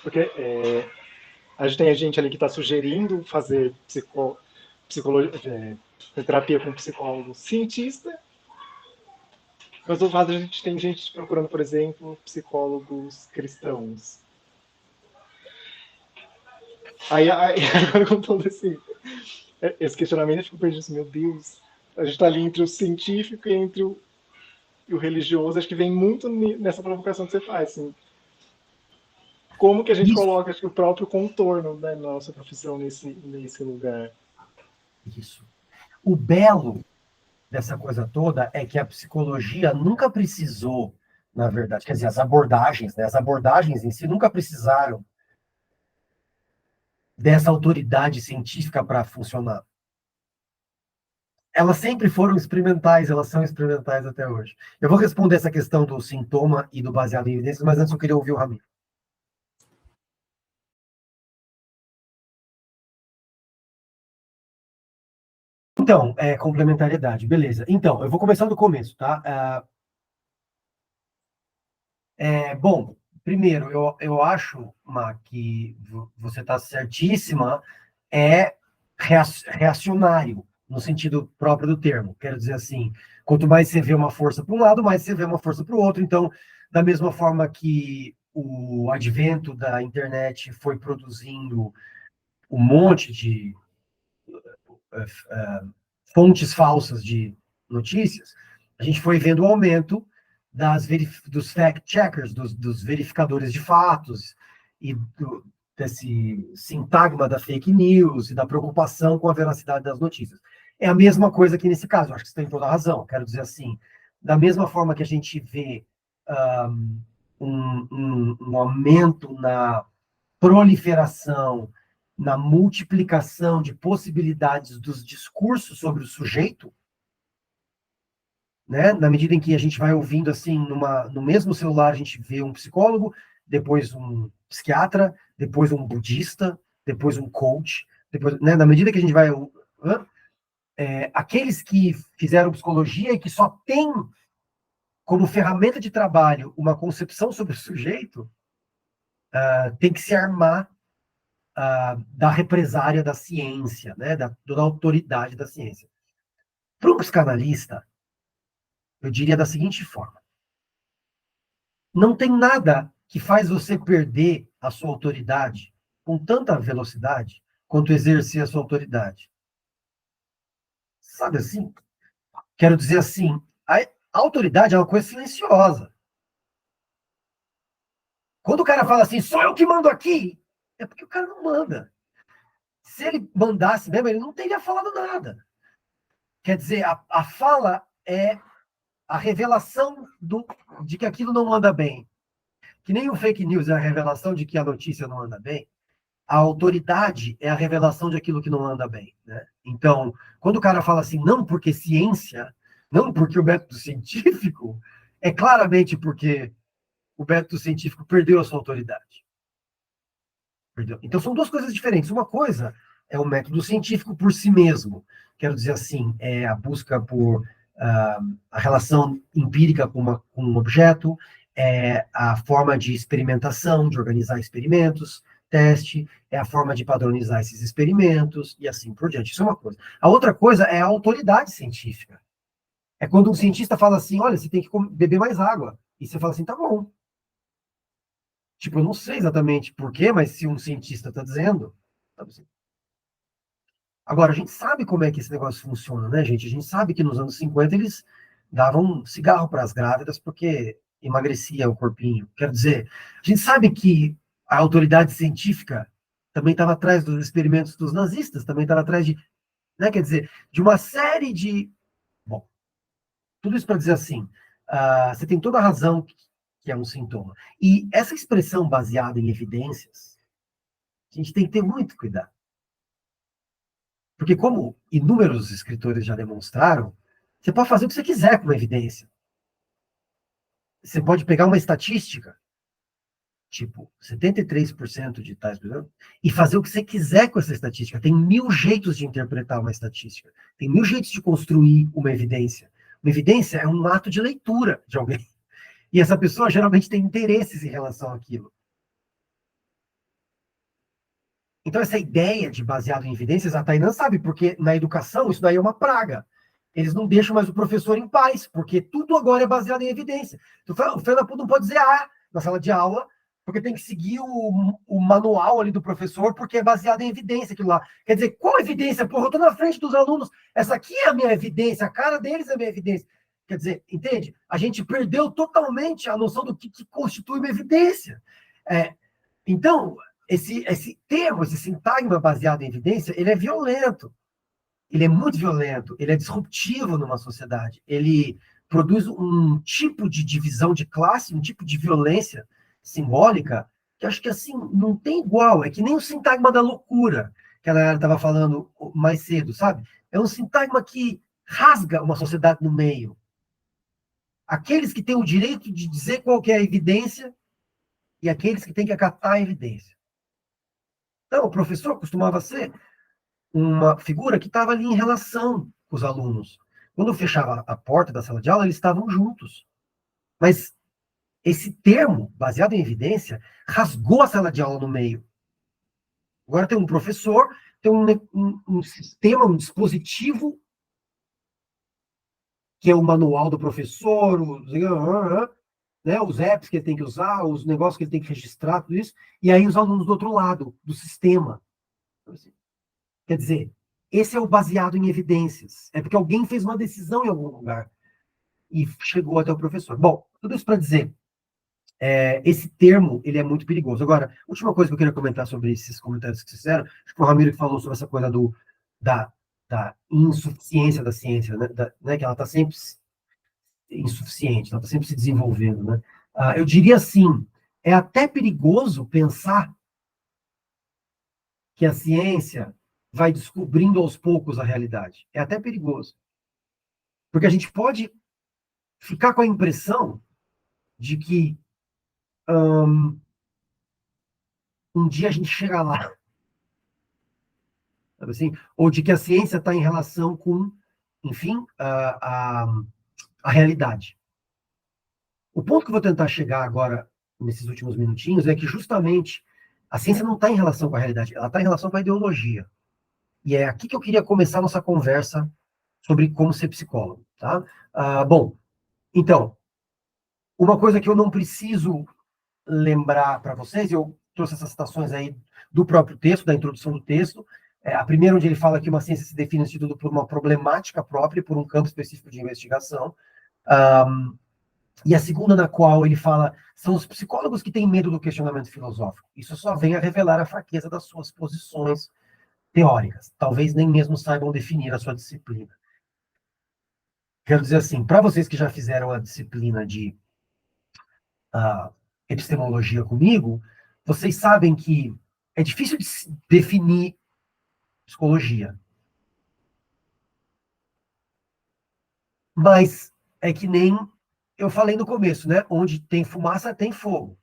Porque a gente tem a gente ali que está sugerindo fazer terapia com psicólogo cientista, mas do outro lado a gente tem gente procurando, por exemplo, psicólogos cristãos. Aí agora com todo esse questionamento, eu fico perdido assim, meu Deus, a gente está ali entre o científico e entre o religioso, acho que vem muito nessa provocação que você faz, assim. Como que a gente Isso, coloca acho que, o próprio contorno da nossa profissão nesse lugar? isso. O belo dessa coisa toda é que a psicologia nunca precisou, na verdade, quer dizer, as abordagens, né, as abordagens em si nunca precisaram dessa autoridade científica para funcionar. Elas sempre foram experimentais, elas são experimentais até hoje. Eu vou responder essa questão do sintoma e do baseado em evidências, mas antes eu queria ouvir o Ramiro. Então, complementariedade, beleza. Então, eu vou começar do começo, tá? Bom, primeiro, eu acho, Ma, que você está certíssima, é reacionário, no sentido próprio do termo. Quero dizer assim, quanto mais você vê uma força para um lado, mais você vê uma força para o outro. Então, da mesma forma que o advento da internet foi produzindo um monte de fontes falsas de notícias, a gente foi vendo o aumento dos fact-checkers, dos verificadores de fatos, e desse sintagma da fake news e da preocupação com a veracidade das notícias. É a mesma coisa aqui nesse caso, acho que você tem toda a razão. Quero dizer assim, da mesma forma que a gente vê um aumento na proliferação, na multiplicação de possibilidades dos discursos sobre o sujeito, né? Na medida em que a gente vai ouvindo assim, no mesmo celular, a gente vê um psicólogo, depois um psiquiatra, depois um budista, depois um coach, depois, né? Na medida que a gente vai... aqueles que fizeram psicologia e que só têm como ferramenta de trabalho uma concepção sobre o sujeito, tem que se armar da represária da ciência, né? Da autoridade da ciência. Para um psicanalista, eu diria da seguinte forma: não tem nada que faz você perder a sua autoridade com tanta velocidade quanto exercer a sua autoridade. Sabe assim? Quero dizer assim, a autoridade é uma coisa silenciosa. Quando o cara fala assim, sou eu que mando aqui, é porque o cara não manda. Se ele mandasse mesmo, ele não teria falado nada. Quer dizer, a fala é a revelação de que aquilo não anda bem. Que nem o fake news é a revelação de que a notícia não anda bem, a autoridade é a revelação de aquilo que não anda bem, né? Então, quando o cara fala assim, não porque ciência, não porque o método científico, é claramente porque o método científico perdeu a sua autoridade. Perdeu. Então, são duas coisas diferentes. Uma coisa é o método científico por si mesmo. Quero dizer assim, é a busca por a relação empírica com um objeto, é a forma de experimentação, de organizar experimentos, teste, é a forma de padronizar esses experimentos, e assim por diante. Isso é uma coisa. A outra coisa é a autoridade científica. É quando um cientista fala assim, olha, você tem que beber mais água. E você fala assim, tá bom. Tipo, eu não sei exatamente por quê, mas se um cientista está dizendo... Agora, a gente sabe como é que esse negócio funciona, né, gente? A gente sabe que nos anos 50 eles davam cigarro para as grávidas porque emagrecia o corpinho. Quer dizer, a gente sabe que a autoridade científica também estava atrás dos experimentos dos nazistas, também estava atrás de... Né, quer dizer, de uma série de... Bom, tudo isso para dizer assim, você tem toda a razão que é um sintoma. E essa expressão baseada em evidências, a gente tem que ter muito cuidado. Porque, como inúmeros escritores já demonstraram, você pode fazer o que você quiser com uma evidência. Você pode pegar uma estatística, tipo 73% de tais, e fazer o que você quiser com essa estatística. Tem 1000 jeitos de interpretar uma estatística. Tem 1000 jeitos de construir uma evidência. Uma evidência é um ato de leitura de alguém. E essa pessoa geralmente tem interesses em relação àquilo. Então, essa ideia de baseado em evidências, a Tainã sabe, porque na educação isso daí é uma praga. Eles não deixam mais o professor em paz, porque tudo agora é baseado em evidência. Então, o Fernando não pode dizer na sala de aula, porque tem que seguir o manual ali do professor, porque é baseado em evidência aquilo lá. Quer dizer, qual evidência? Porra, eu estou na frente dos alunos, essa aqui é a minha evidência, a cara deles é a minha evidência. Quer dizer, entende? A gente perdeu totalmente a noção do que constitui uma evidência. Então, esse termo, esse sintagma baseado em evidência, ele é violento. Ele é muito violento, ele é disruptivo numa sociedade. Ele produz um tipo de divisão de classe, um tipo de violência simbólica, que acho que assim, não tem igual. É que nem o sintagma da loucura, que a Nayara estava falando mais cedo, sabe? É um sintagma que rasga uma sociedade no meio. Aqueles que têm o direito de dizer qual que é a evidência e aqueles que têm que acatar a evidência. Então, o professor costumava ser uma figura que estava ali em relação com os alunos. Quando eu fechava a porta da sala de aula, eles estavam juntos. Mas esse termo, baseado em evidência, rasgou a sala de aula no meio. Agora tem um professor, tem um sistema, um dispositivo, que é o manual do professor, né, os apps que ele tem que usar, os negócios que ele tem que registrar, tudo isso, e aí os alunos do outro lado, do sistema. Quer dizer, esse é o baseado em evidências. É porque alguém fez uma decisão em algum lugar e chegou até o professor. Bom, tudo isso para dizer, esse termo, ele é muito perigoso. Agora, última coisa que eu queria comentar sobre esses comentários que vocês fizeram, acho que o Ramiro que falou sobre essa coisa da insuficiência da ciência, né, que ela está sempre insuficiente, ela está sempre se desenvolvendo, né? Eu diria assim, é até perigoso pensar que a ciência vai descobrindo aos poucos a realidade. É até perigoso. Porque a gente pode ficar com a impressão de que um dia a gente chega lá, sabe assim? Ou de que a ciência está em relação com, enfim, a realidade. O ponto que eu vou tentar chegar agora, nesses últimos minutinhos, é que justamente a ciência não está em relação com a realidade, ela está em relação com a ideologia. E é aqui que eu queria começar a nossa conversa sobre como ser psicólogo, tá? Bom, então, uma coisa que eu não preciso lembrar para vocês, eu trouxe essas citações aí do próprio texto, da introdução do texto. A primeira, onde ele fala que uma ciência se define antes de tudo por uma problemática própria, por um campo específico de investigação. E a segunda, na qual ele fala, são os psicólogos que têm medo do questionamento filosófico. Isso só vem a revelar a fraqueza das suas posições teóricas. Talvez nem mesmo saibam definir a sua disciplina. Quero dizer assim, para vocês que já fizeram a disciplina de epistemologia comigo, vocês sabem que é difícil de definir psicologia. Mas é que nem eu falei no começo, né? Onde tem fumaça, tem fogo.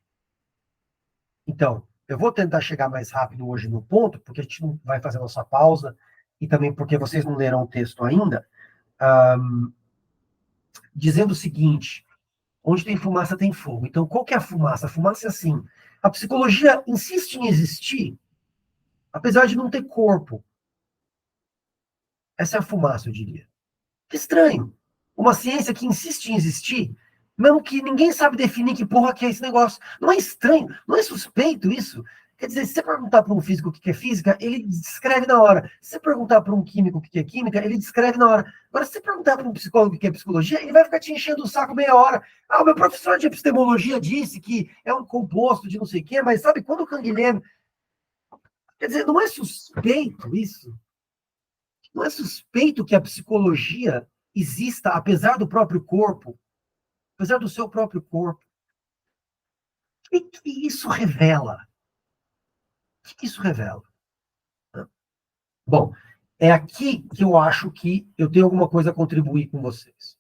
Então, eu vou tentar chegar mais rápido hoje no ponto, porque a gente não vai fazer nossa pausa, e também porque vocês não leram o texto ainda, dizendo o seguinte: onde tem fumaça, tem fogo. Então, qual que é a fumaça? A fumaça é assim: a psicologia insiste em existir, apesar de não ter corpo. Essa é a fumaça, eu diria. Que estranho. Uma ciência que insiste em existir, mesmo que ninguém sabe definir que porra que é esse negócio. Não é estranho? Não é suspeito isso? Quer dizer, se você perguntar para um físico o que é física, ele descreve na hora. Se você perguntar para um químico o que é química, ele descreve na hora. Agora, se você perguntar para um psicólogo o que é psicologia, ele vai ficar te enchendo o saco meia hora. O meu professor de epistemologia disse que é um composto de não sei o quê, mas sabe quando o Canguilhem... Quer dizer, não é suspeito isso? Não é suspeito que a psicologia exista, apesar do próprio corpo, apesar do seu próprio corpo. O que isso revela? O que isso revela? Bom, é aqui que eu acho que eu tenho alguma coisa a contribuir com vocês.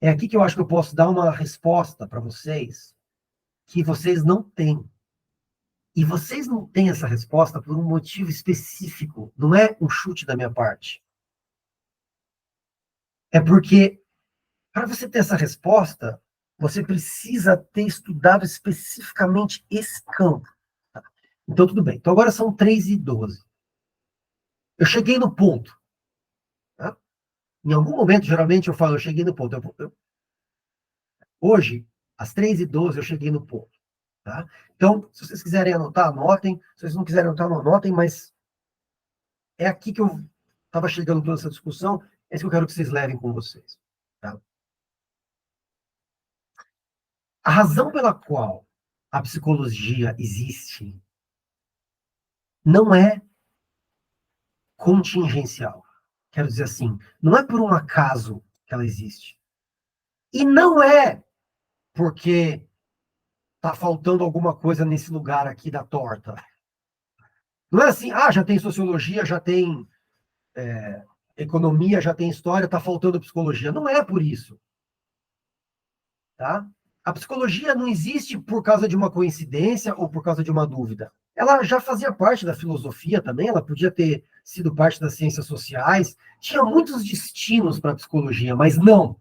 É aqui que eu acho que eu posso dar uma resposta para vocês que vocês não têm. E vocês não têm essa resposta por um motivo específico. Não é um chute da minha parte. É porque, para você ter essa resposta, você precisa ter estudado especificamente esse campo. Tá? Então, tudo bem. Então, agora são 3h12. Eu cheguei no ponto. Tá? Em algum momento, geralmente, eu falo, eu cheguei no ponto. Hoje, às 3h12, eu cheguei no ponto. Tá? Então, se vocês quiserem anotar, anotem. Se vocês não quiserem anotar, não anotem, mas é aqui que eu estava chegando toda essa discussão. É isso que eu quero que vocês levem com vocês. Tá? A razão pela qual a psicologia existe não é contingencial. Quero dizer assim, não é por um acaso que ela existe. E não é porque está faltando alguma coisa nesse lugar aqui da torta. Não é assim, já tem sociologia, já tem economia, já tem história, está faltando psicologia. Não é por isso. Tá? A psicologia não existe por causa de uma coincidência ou por causa de uma dúvida. Ela já fazia parte da filosofia também, ela podia ter sido parte das ciências sociais, tinha muitos destinos para a psicologia, mas não.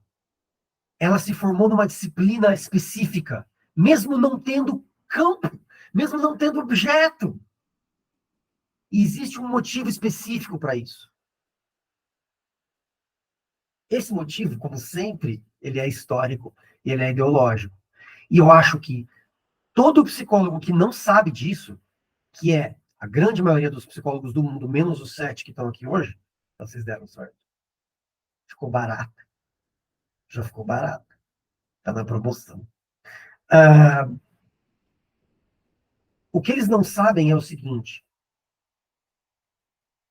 Ela se formou numa disciplina específica, mesmo não tendo campo, mesmo não tendo objeto. E existe um motivo específico para isso. Esse motivo, como sempre, ele é histórico, ele é ideológico. E eu acho que todo psicólogo que não sabe disso, que é a A grande maioria dos psicólogos do mundo, menos os 7 que estão aqui hoje, vocês deram sorte. Ficou barata. Já ficou barata. Está na promoção. O que eles não sabem é o seguinte: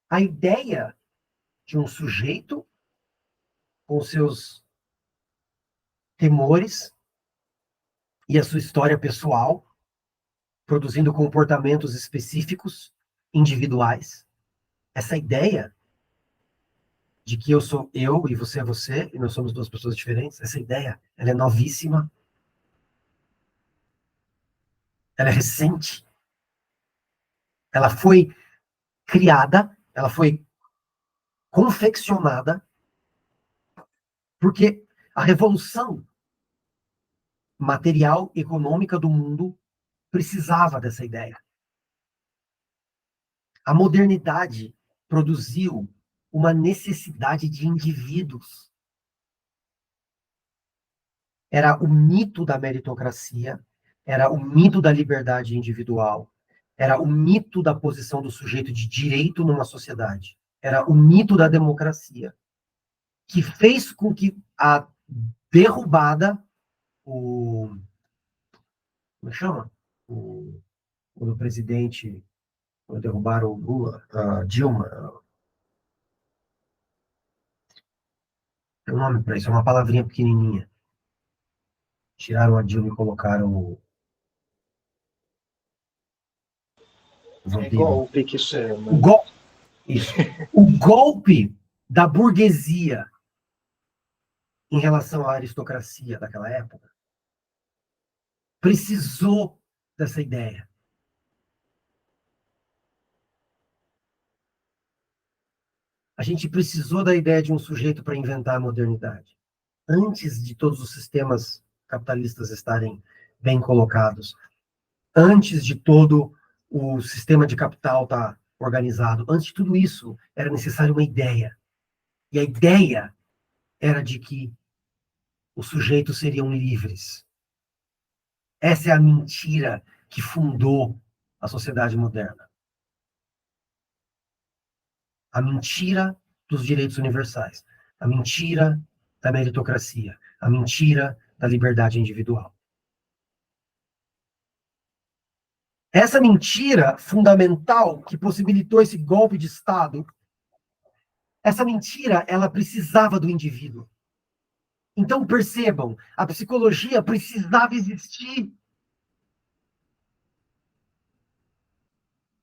a ideia de um sujeito com seus temores e a sua história pessoal, produzindo comportamentos específicos, individuais. Essa ideia de que eu sou eu e você é você, e nós somos duas pessoas diferentes, essa ideia, ela é novíssima, ela é recente, ela foi criada, ela foi confeccionada, porque a revolução material, econômica do mundo precisava dessa ideia. A modernidade produziu uma necessidade de indivíduos. Era o mito da meritocracia, era o mito da liberdade individual, era o mito da posição do sujeito de direito numa sociedade, era o mito da democracia, que fez com que a derrubada, como é que chama? O presidente, quando derrubaram o Lula, a Dilma, tem um nome para isso, é uma palavrinha pequenininha. Tiraram a Dilma e colocaram o golpe que chama. O golpe. Isso. O golpe da burguesia em relação à aristocracia daquela época precisou dessa ideia. A gente precisou da ideia de um sujeito para inventar a modernidade. Antes de todos os sistemas capitalistas estarem bem colocados, antes de todo o sistema de capital estar organizado, antes de tudo isso, era necessária uma ideia. E a ideia era de que os sujeitos seriam livres. Essa é a mentira que fundou a sociedade moderna. A mentira dos direitos universais. A mentira da meritocracia. A mentira da liberdade individual. Essa mentira fundamental que possibilitou esse golpe de Estado, essa mentira, ela precisava do indivíduo. Então, percebam, a psicologia precisava existir.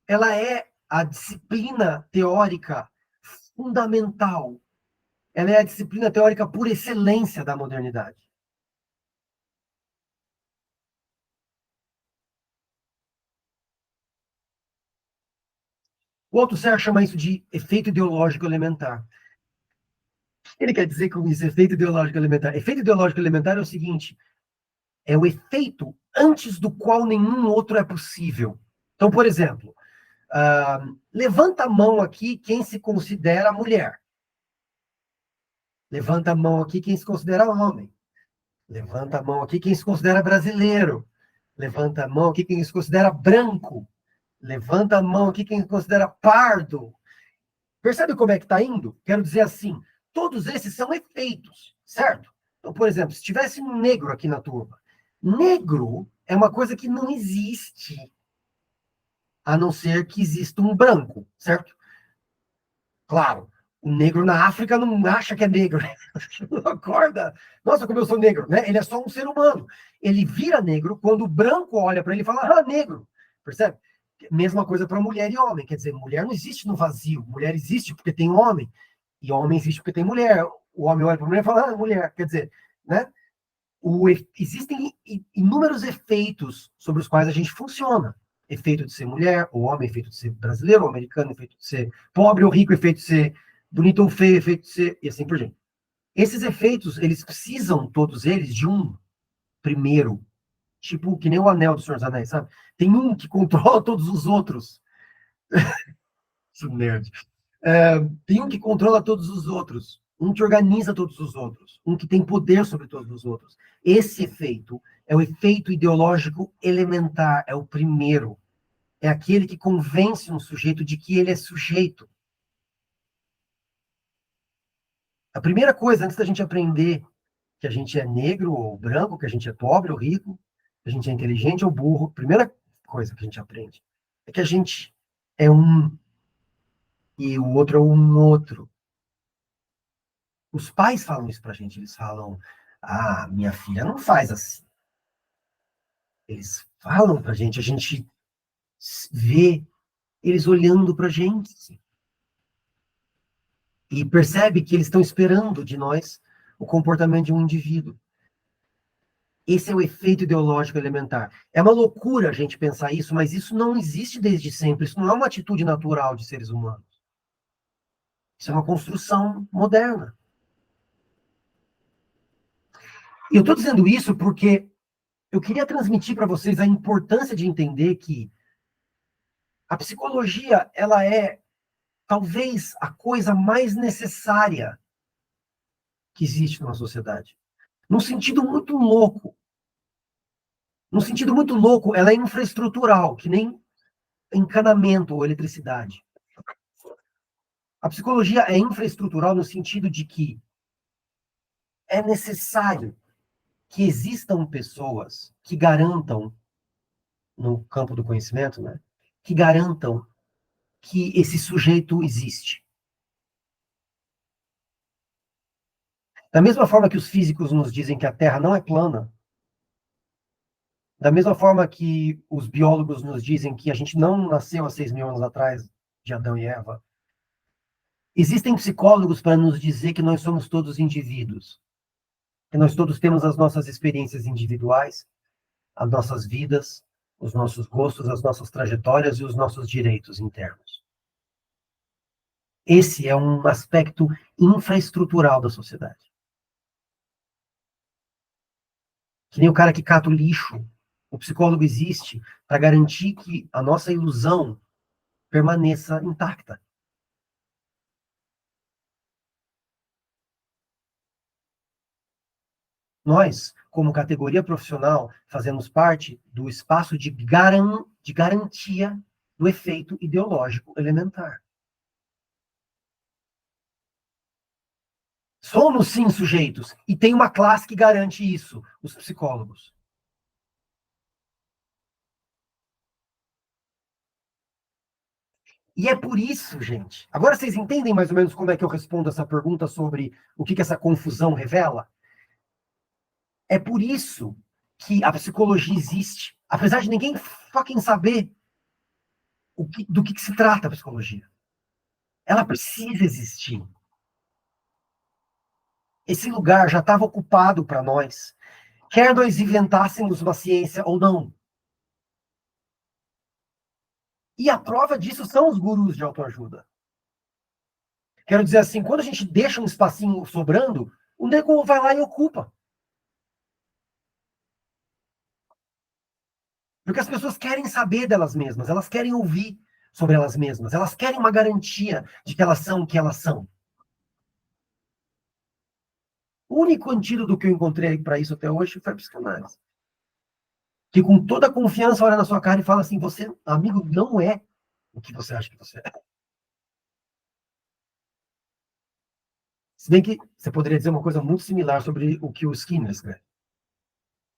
Ela é a disciplina teórica fundamental. Ela é a disciplina teórica por excelência da modernidade. O Althusser chama isso de efeito ideológico elementar. Ele quer dizer com isso, efeito ideológico elementar. Efeito ideológico elementar é o seguinte: é o efeito antes do qual nenhum outro é possível. Então, por exemplo, levanta a mão aqui quem se considera mulher. Levanta a mão aqui quem se considera homem. Levanta a mão aqui quem se considera brasileiro. Levanta a mão aqui quem se considera branco. Levanta a mão aqui quem se considera pardo. Percebe como é que está indo? Quero dizer assim, todos esses são efeitos, certo? Então, por exemplo, se tivesse um negro aqui na turma, negro é uma coisa que não existe, a não ser que exista um branco, certo? Claro, o negro na África não acha que é negro, né? Não acorda. Nossa, como eu sou negro, né? Ele é só um ser humano. Ele vira negro quando o branco olha para ele e fala, negro. Percebe? Mesma coisa para mulher e homem. Quer dizer, mulher não existe no vazio. Mulher existe porque tem homem. E homem existe porque tem mulher. O homem olha para a mulher e fala, mulher. Quer dizer, né? Existem inúmeros efeitos sobre os quais a gente funciona. Efeito de ser mulher, ou homem, efeito de ser brasileiro, ou americano, efeito de ser pobre ou rico, efeito de ser bonito ou feio, efeito de ser... e assim por diante. Esses efeitos, eles precisam, todos eles, de um primeiro. Tipo, que nem o anel do Senhor dos Anéis, sabe? Tem um que controla todos os outros. Isso nerd. Tem um que controla todos os outros. Um que organiza todos os outros. Um que tem poder sobre todos os outros. Esse efeito é o efeito ideológico elementar. É o primeiro. é aquele que convence um sujeito de que ele é sujeito. A primeira coisa, antes da gente aprender que a gente é negro ou branco, que a gente é pobre ou rico, que a gente é inteligente ou burro, a primeira coisa que a gente aprende é que a gente é um e o outro é um outro. Os pais falam isso pra gente, eles falam, minha filha não faz assim. Eles falam pra gente, a gente vê eles olhando pra gente, assim, e percebe que eles estão esperando de nós o comportamento de um indivíduo. Esse é o efeito ideológico elementar. É uma loucura a gente pensar isso, mas isso não existe desde sempre. Isso não é uma atitude natural de seres humanos. Isso é uma construção moderna. E eu estou dizendo isso porque eu queria transmitir para vocês a importância de entender que a psicologia, ela é talvez a coisa mais necessária que existe numa sociedade. Num sentido muito louco. Num sentido muito louco, ela é infraestrutural, que nem encanamento ou eletricidade. A psicologia é infraestrutural no sentido de que é necessário que existam pessoas que garantam, no campo do conhecimento, né, que garantam que esse sujeito existe. Da mesma forma que os físicos nos dizem que a Terra não é plana, da mesma forma que os biólogos nos dizem que a gente não nasceu há 6.000 anos atrás, de Adão e Eva, existem psicólogos para nos dizer que nós somos todos indivíduos, que nós todos temos as nossas experiências individuais, as nossas vidas, os nossos gostos, as nossas trajetórias e os nossos direitos internos. Esse é um aspecto infraestrutural da sociedade. Que nem o cara que cata o lixo. O psicólogo existe para garantir que a nossa ilusão permaneça intacta. Nós, como categoria profissional, fazemos parte do espaço de garantia do efeito ideológico elementar. Somos, sim, sujeitos. E tem uma classe que garante isso, os psicólogos. E é por isso, gente. Agora vocês entendem mais ou menos como é que eu respondo essa pergunta sobre o que essa confusão revela? É por isso que a psicologia existe. Apesar de ninguém fucking saber do que se trata a psicologia. Ela precisa existir. Esse lugar já estava ocupado para nós. Quer nós inventássemos uma ciência ou não. E a prova disso são os gurus de autoajuda. Quero dizer assim, quando a gente deixa um espacinho sobrando, o nego vai lá e ocupa. Porque as pessoas querem saber delas mesmas, elas querem ouvir sobre elas mesmas, elas querem uma garantia de que elas são o que elas são. O único antídoto que eu encontrei para isso até hoje foi a psicanálise. Que com toda a confiança olha na sua cara e fala assim, você, amigo, não é o que você acha que você é. Se bem que você poderia dizer uma coisa muito similar sobre o que o Skinner escreve.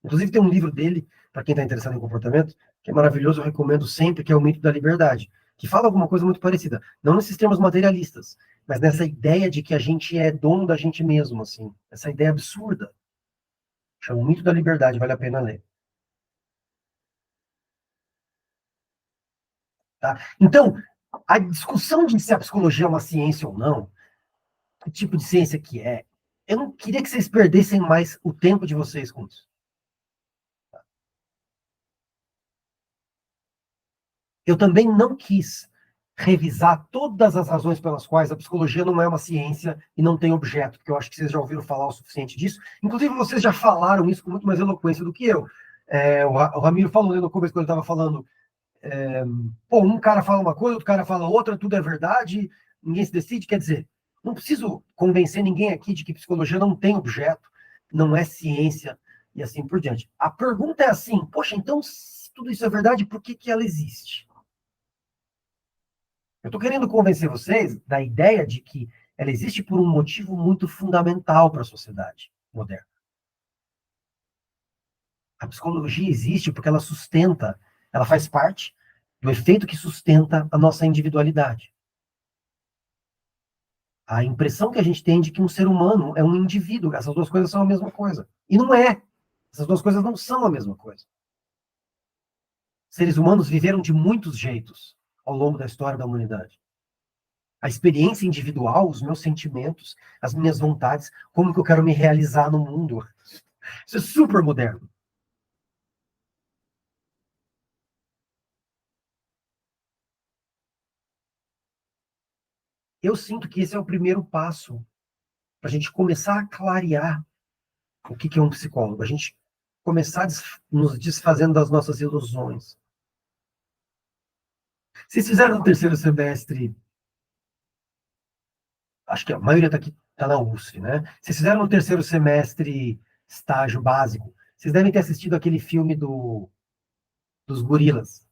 Inclusive tem um livro dele, para quem está interessado em comportamento, que é maravilhoso, eu recomendo sempre, que é O Mito da Liberdade, que fala alguma coisa muito parecida. Não nesses termos materialistas, mas nessa ideia de que a gente é dono da gente mesmo, assim. Essa ideia absurda. Chama O Mito da Liberdade, vale a pena ler. Tá? Então, a discussão de se a psicologia é uma ciência ou não, que tipo de ciência que é, eu não queria que vocês perdessem mais o tempo de vocês com isso. Eu também não quis revisar todas as razões pelas quais a psicologia não é uma ciência e não tem objeto, porque eu acho que vocês já ouviram falar o suficiente disso. Inclusive, vocês já falaram isso com muito mais eloquência do que eu. O Ramiro falou no começo, quando ele estava falando, um cara fala uma coisa, outro cara fala outra, tudo é verdade, ninguém se decide. Quer dizer, não preciso convencer ninguém aqui de que psicologia não tem objeto, não é ciência e assim por diante. A pergunta é assim, poxa, então, se tudo isso é verdade, por que ela existe? Eu estou querendo convencer vocês da ideia de que ela existe por um motivo muito fundamental para a sociedade moderna. A psicologia existe porque ela sustenta, ela faz parte do efeito que sustenta a nossa individualidade. A impressão que a gente tem de que um ser humano é um indivíduo, essas duas coisas são a mesma coisa. E não é. Essas duas coisas não são a mesma coisa. Seres humanos viveram de muitos jeitos ao longo da história da humanidade. A experiência individual, os meus sentimentos, as minhas vontades, como que eu quero me realizar no mundo. Isso é super moderno. Eu sinto que esse é o primeiro passo para a gente começar a clarear o que é um psicólogo. A gente começar nos desfazendo das nossas ilusões. Vocês fizeram no terceiro semestre, acho que a maioria está aqui, está na USP, né? Vocês fizeram no terceiro semestre estágio básico. Vocês devem ter assistido aquele filme dos gorilas.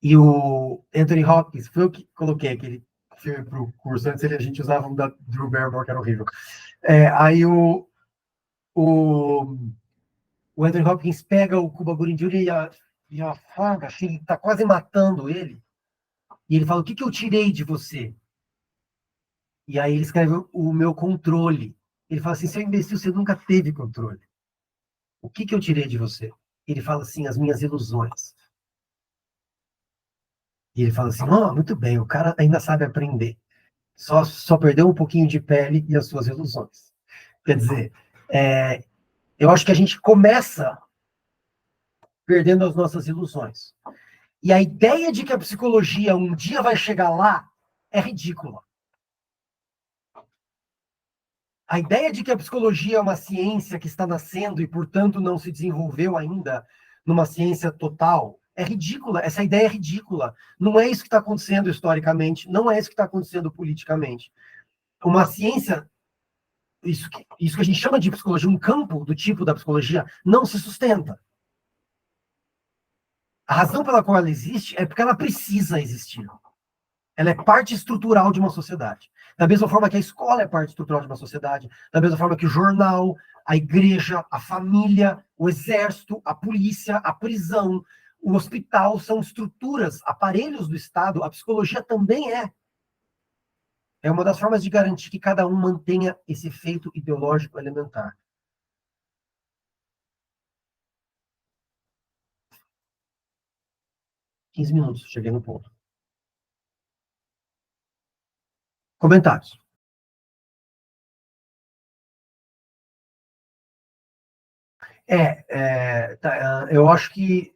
E o Anthony Hopkins, foi eu que coloquei aquele filme para o curso. Antes a gente usava um da Drew Barrymore, que era horrível. Aí o Anthony Hopkins pega o Cuba Gooding Jr. e afaga, assim, ele está quase matando ele. E ele fala, o que eu tirei de você? E aí ele escreve o meu controle. Ele fala assim, seu imbecil, você nunca teve controle. O que eu tirei de você? Ele fala assim, as minhas ilusões. E ele fala assim, muito bem, o cara ainda sabe aprender. Só perdeu um pouquinho de pele e as suas ilusões. Quer dizer, eu acho que a gente começa perdendo as nossas ilusões. E a ideia de que a psicologia um dia vai chegar lá é ridícula. A ideia de que a psicologia é uma ciência que está nascendo e, portanto, não se desenvolveu ainda numa ciência total é ridícula. Essa ideia é ridícula. Não é isso que está acontecendo historicamente, não é isso que está acontecendo politicamente. Uma ciência, isso que a gente chama de psicologia, um campo do tipo da psicologia, não se sustenta. A razão pela qual ela existe é porque ela precisa existir. Ela é parte estrutural de uma sociedade. Da mesma forma que a escola é parte estrutural de uma sociedade, da mesma forma que o jornal, a igreja, a família, o exército, a polícia, a prisão, o hospital são estruturas, aparelhos do Estado, a psicologia também é. É uma das formas de garantir que cada um mantenha esse efeito ideológico elementar. 15 minutos, cheguei no ponto. Comentários. Eu acho que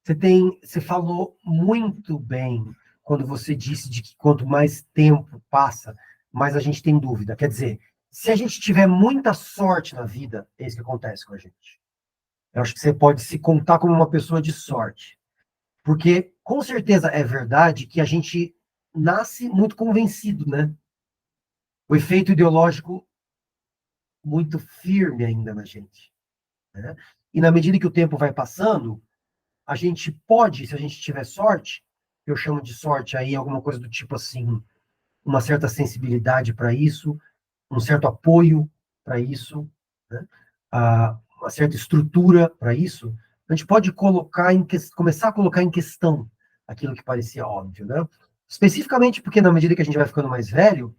você falou muito bem quando você disse de que quanto mais tempo passa, mais a gente tem dúvida. Quer dizer, se a gente tiver muita sorte na vida, é isso que acontece com a gente. Eu acho que você pode se contar como uma pessoa de sorte. Porque, com certeza, é verdade que a gente nasce muito convencido, né? O efeito ideológico muito firme ainda na gente, né? E na medida que o tempo vai passando, a gente pode, se a gente tiver sorte, eu chamo de sorte aí alguma coisa do tipo assim, uma certa sensibilidade para isso, um certo apoio para isso, né? Uma certa estrutura para isso, a gente pode começar a colocar em questão aquilo que parecia óbvio, né? Especificamente porque na medida que a gente vai ficando mais velho,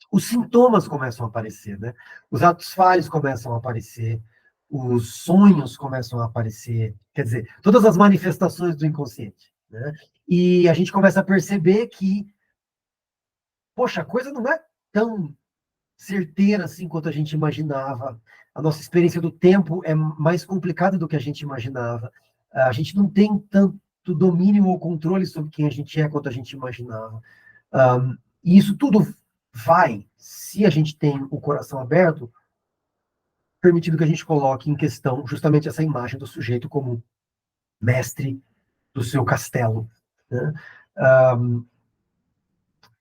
os sintomas começam a aparecer, né? Os atos falhos começam a aparecer, os sonhos começam a aparecer, quer dizer, todas as manifestações do inconsciente, né? E a gente começa a perceber que, poxa, a coisa não é tão certeira assim quanto a gente imaginava. A nossa experiência do tempo é mais complicada do que a gente imaginava. A gente não tem tanto domínio ou controle sobre quem a gente é quanto a gente imaginava. E isso tudo vai, se a gente tem o coração aberto, permitindo que a gente coloque em questão justamente essa imagem do sujeito como mestre do seu castelo, né?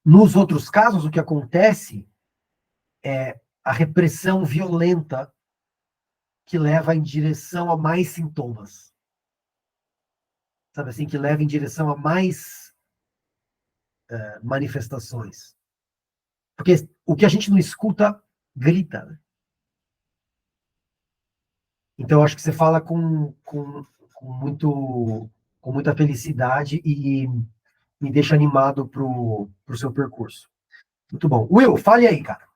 Nos outros casos, o que acontece é a repressão violenta que leva em direção a mais sintomas. Sabe assim, que leva em direção a mais manifestações. Porque o que a gente não escuta, grita, né? Então, eu acho que você fala com muita felicidade e me deixa animado pro seu percurso. Muito bom. Will, fale aí, cara.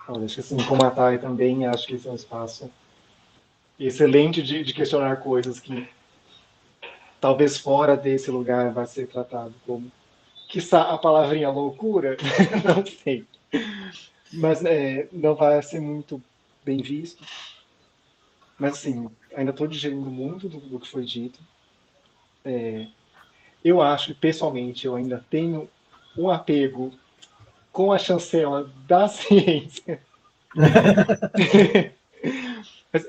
Olha, acho que assim, como a Thay também, acho que esse é um espaço excelente de questionar coisas que talvez fora desse lugar vai ser tratado como, quiçá a palavrinha loucura, não sei. Mas não vai ser muito bem visto. Mas assim, ainda estou digerindo muito do que foi dito. Eu acho que, pessoalmente, eu ainda tenho um apego com a chancela da ciência. Mas,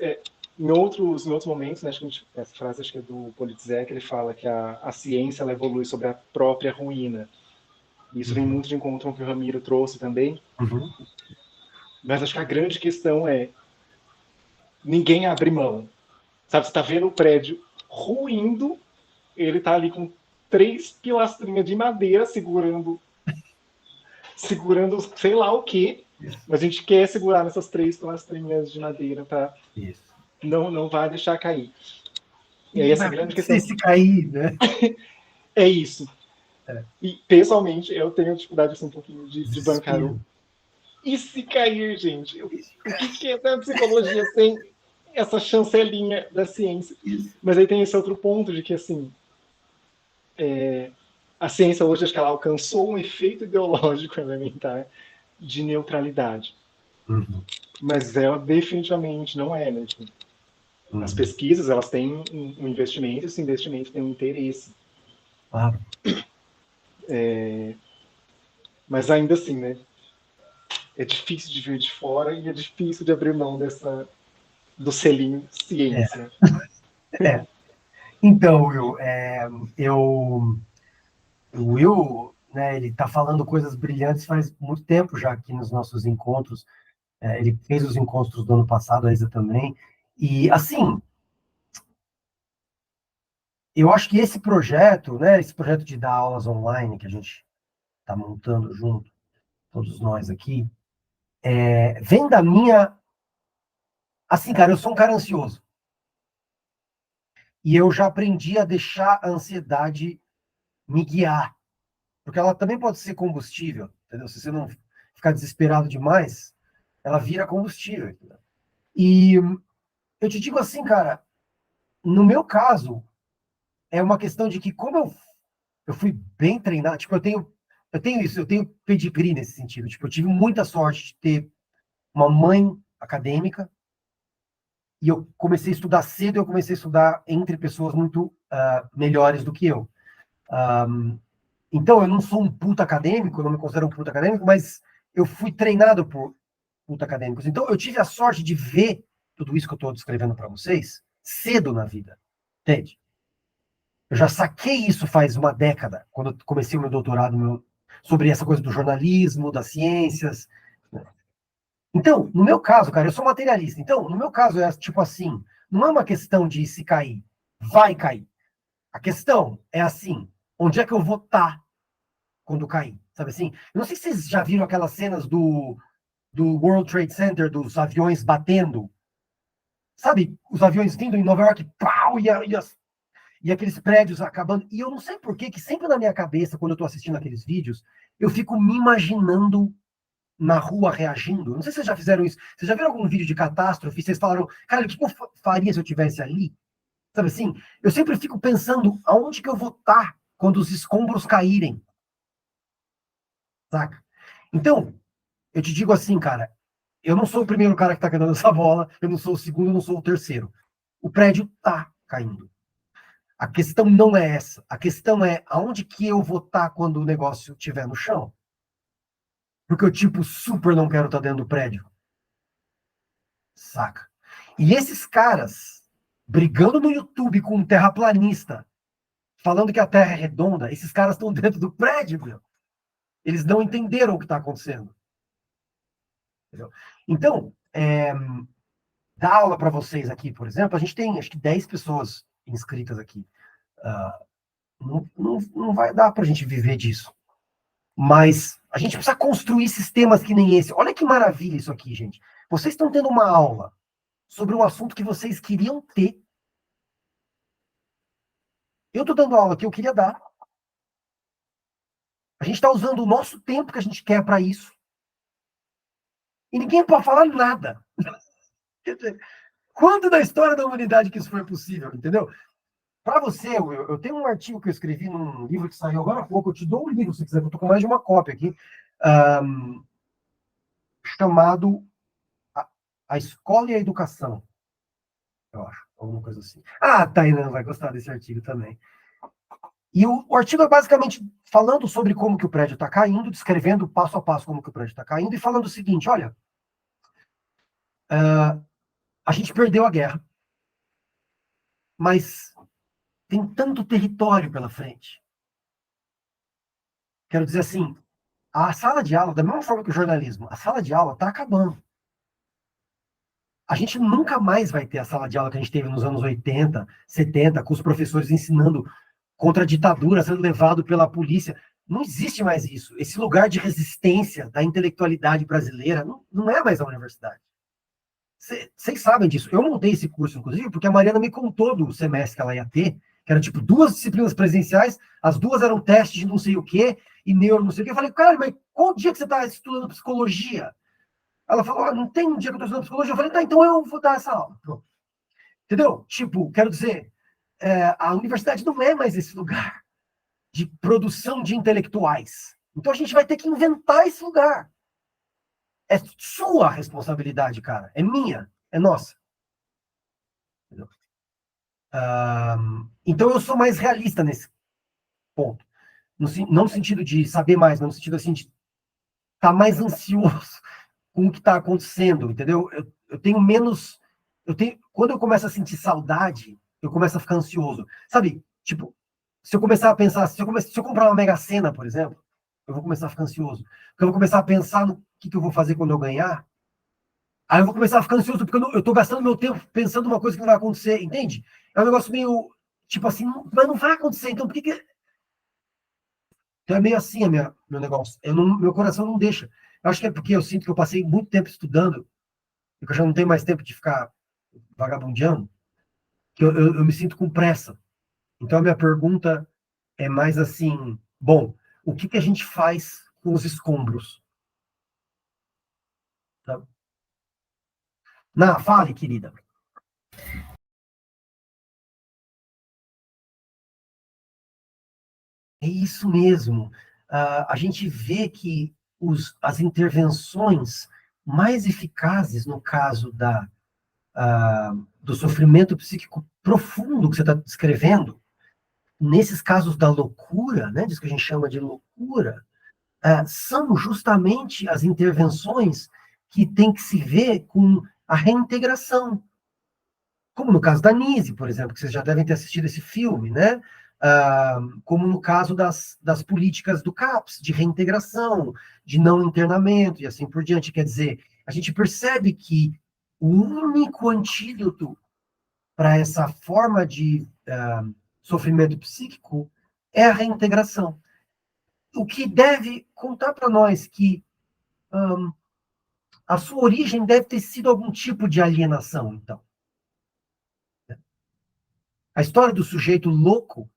em outros momentos, né, acho que essa frase acho que é do Politzer, ele fala que a ciência ela evolui sobre a própria ruína. E isso vem muito de encontro com o que o Ramiro trouxe também. Uhum. Mas acho que a grande questão é ninguém abre mão. Sabe, você está vendo o prédio ruindo, ele está ali com 3 pilastrinhas de madeira segurando sei lá o quê, Isso, mas a gente quer segurar nessas 3 pilastrinhas de madeira para isso. não vai deixar cair. E E aí que essa vai grande acontecer questão se cair, né? é isso. É. E pessoalmente eu tenho dificuldade assim, um pouquinho de bancar o Desespero. e se cair, gente? O E se que é a psicologia sem essa chancelinha da ciência? isso. Mas aí tem esse outro ponto de que assim a ciência hoje acho que ela alcançou um efeito ideológico elementar de neutralidade. Uhum, Mas ela definitivamente não é, né? Tipo, as uhum. pesquisas, elas têm um investimento, esse investimento tem um interesse. Claro. Mas ainda assim, né? É difícil de ver de fora e é difícil de abrir mão do selinho É, ciência. é. Então, Will, o Will, né, ele está falando coisas brilhantes faz muito tempo já aqui nos nossos encontros. Ele fez os encontros do ano passado, a Isa também. E, assim, eu acho que esse projeto, né, esse projeto de dar aulas online que a gente está montando junto, todos nós aqui, vem da minha. Assim, cara, eu sou um cara ansioso. E eu já aprendi a deixar a ansiedade me guiar. Porque ela também pode ser combustível, entendeu? Se você não ficar desesperado demais, ela vira combustível. Entendeu? E eu te digo assim, cara, no meu caso, é uma questão de que, como eu fui bem treinado, tipo, eu tenho isso, eu tenho pedigree nesse sentido. Tipo, eu tive muita sorte de ter uma mãe acadêmica, e eu comecei a estudar cedo, eu comecei a estudar entre pessoas muito melhores do que eu. Então, eu não sou um puta acadêmico, eu não me considero um puta acadêmico, mas eu fui treinado por puta acadêmicos. Então, eu tive a sorte de ver tudo isso que eu estou descrevendo para vocês cedo na vida, entende? Eu já saquei isso faz uma década, quando eu comecei o meu doutorado sobre essa coisa do jornalismo, das ciências. Né? Então, no meu caso, cara, eu sou materialista. Então, no meu caso, é tipo assim, não é uma questão de se cair, vai cair. A questão é assim, onde é que eu vou estar quando cair? Sabe assim? Eu não sei se vocês já viram aquelas cenas do World Trade Center, dos aviões batendo. Sabe? Os aviões vindo em Nova York, pau, e aqueles prédios acabando. E eu não sei por que sempre na minha cabeça, quando eu estou assistindo aqueles vídeos, eu fico me imaginando na rua reagindo. Não sei se vocês já fizeram isso. Vocês já viram algum vídeo de catástrofe? Vocês falaram, cara, o que eu faria se eu estivesse ali? Sabe assim? Eu sempre fico pensando aonde que eu vou estar quando os escombros caírem. Saca? Então, eu te digo assim, cara, eu não sou o primeiro cara que está caindo essa bola, eu não sou o segundo, eu não sou o terceiro. O prédio está caindo. A questão não é essa. A questão é aonde que eu vou estar quando o negócio estiver no chão. Porque eu, tipo, super não quero estar dentro do prédio. Saca? E esses caras brigando no YouTube com um terraplanista, falando que a Terra é redonda, esses caras estão dentro do prédio, meu. Eles não entenderam o que está acontecendo. Entendeu? Então, dar aula para vocês aqui, por exemplo, a gente tem acho que 10 pessoas inscritas aqui Não vai dar para a gente viver disso. Mas a gente precisa construir sistemas que nem esse. Olha que maravilha isso aqui, gente. Vocês estão tendo uma aula sobre um assunto que vocês queriam ter. Eu estou dando aula que eu queria dar. A gente está usando o nosso tempo que a gente quer para isso. E ninguém pode falar nada. Quer dizer, quando na história da humanidade que isso foi possível, entendeu? Para você, eu tenho um artigo que eu escrevi num livro que saiu agora há pouco, eu te dou um livro se quiser, eu estou com mais de uma cópia aqui, chamado a Escola e a Educação, eu acho, alguma coisa assim. Ah, Tainã vai gostar desse artigo também. E o artigo é basicamente falando sobre como que o prédio está caindo, descrevendo passo a passo como que o prédio está caindo, e falando o seguinte, olha, a gente perdeu a guerra, mas tem tanto território pela frente. Quero dizer assim, a sala de aula, da mesma forma que o jornalismo, a sala de aula está acabando. A gente nunca mais vai ter a sala de aula que a gente teve nos anos 80, 70, com os professores ensinando contra a ditadura, sendo levado pela polícia. Não existe mais isso. Esse lugar de resistência da intelectualidade brasileira não é mais a universidade. Vocês sabem disso. Eu montei esse curso, inclusive, porque a Mariana me contou do semestre que ela ia ter, que era tipo 2 disciplinas presenciais, as 2 eram testes de não sei o quê, e neuro não sei o quê. Eu falei, cara, mas qual dia que você está estudando psicologia? Ela falou, não tem um dia que eu estou estudando psicologia. Eu falei, tá, então eu vou dar essa aula. Pronto. Entendeu? Tipo, quero dizer, a universidade não é mais esse lugar de produção de intelectuais. Então a gente vai ter que inventar esse lugar. É sua responsabilidade, cara. É minha. É nossa. Entendeu? Então eu sou mais realista nesse ponto. Não no sentido de saber mais, mas no sentido assim de estar mais ansioso com o que está acontecendo, entendeu? Eu tenho menos. Quando eu começo a sentir saudade, eu começo a ficar ansioso. Sabe? Tipo, se eu começar a pensar, se eu comprar uma Mega Sena, por exemplo, eu vou começar a ficar ansioso. Porque eu vou começar a pensar no que eu vou fazer quando eu ganhar. Aí eu vou começar a ficar ansioso, porque eu estou gastando meu tempo pensando uma coisa que não vai acontecer, entende? É um negócio meio, tipo assim, mas não vai acontecer, então por que que... Então é meio assim meu negócio. Meu coração não deixa. Eu acho que é porque eu sinto que eu passei muito tempo estudando, e que eu já não tenho mais tempo de ficar vagabundeando, que eu me sinto com pressa. Então a minha pergunta é mais assim, bom, o que a gente faz com os escombros? Tá? Fale, querida. É isso mesmo. A gente vê que as intervenções mais eficazes no caso do sofrimento psíquico profundo que você está descrevendo, nesses casos da loucura, né, disso que a gente chama de loucura, são justamente as intervenções que tem que se ver com a reintegração. Como no caso da Nise, por exemplo, que vocês já devem ter assistido esse filme, né? Como no caso das políticas do CAPS, de reintegração, de não internamento e assim por diante. Quer dizer, a gente percebe que o único antídoto para essa forma de sofrimento psíquico é a reintegração. O que deve contar para nós que a sua origem deve ter sido algum tipo de alienação, então. A história do sujeito louco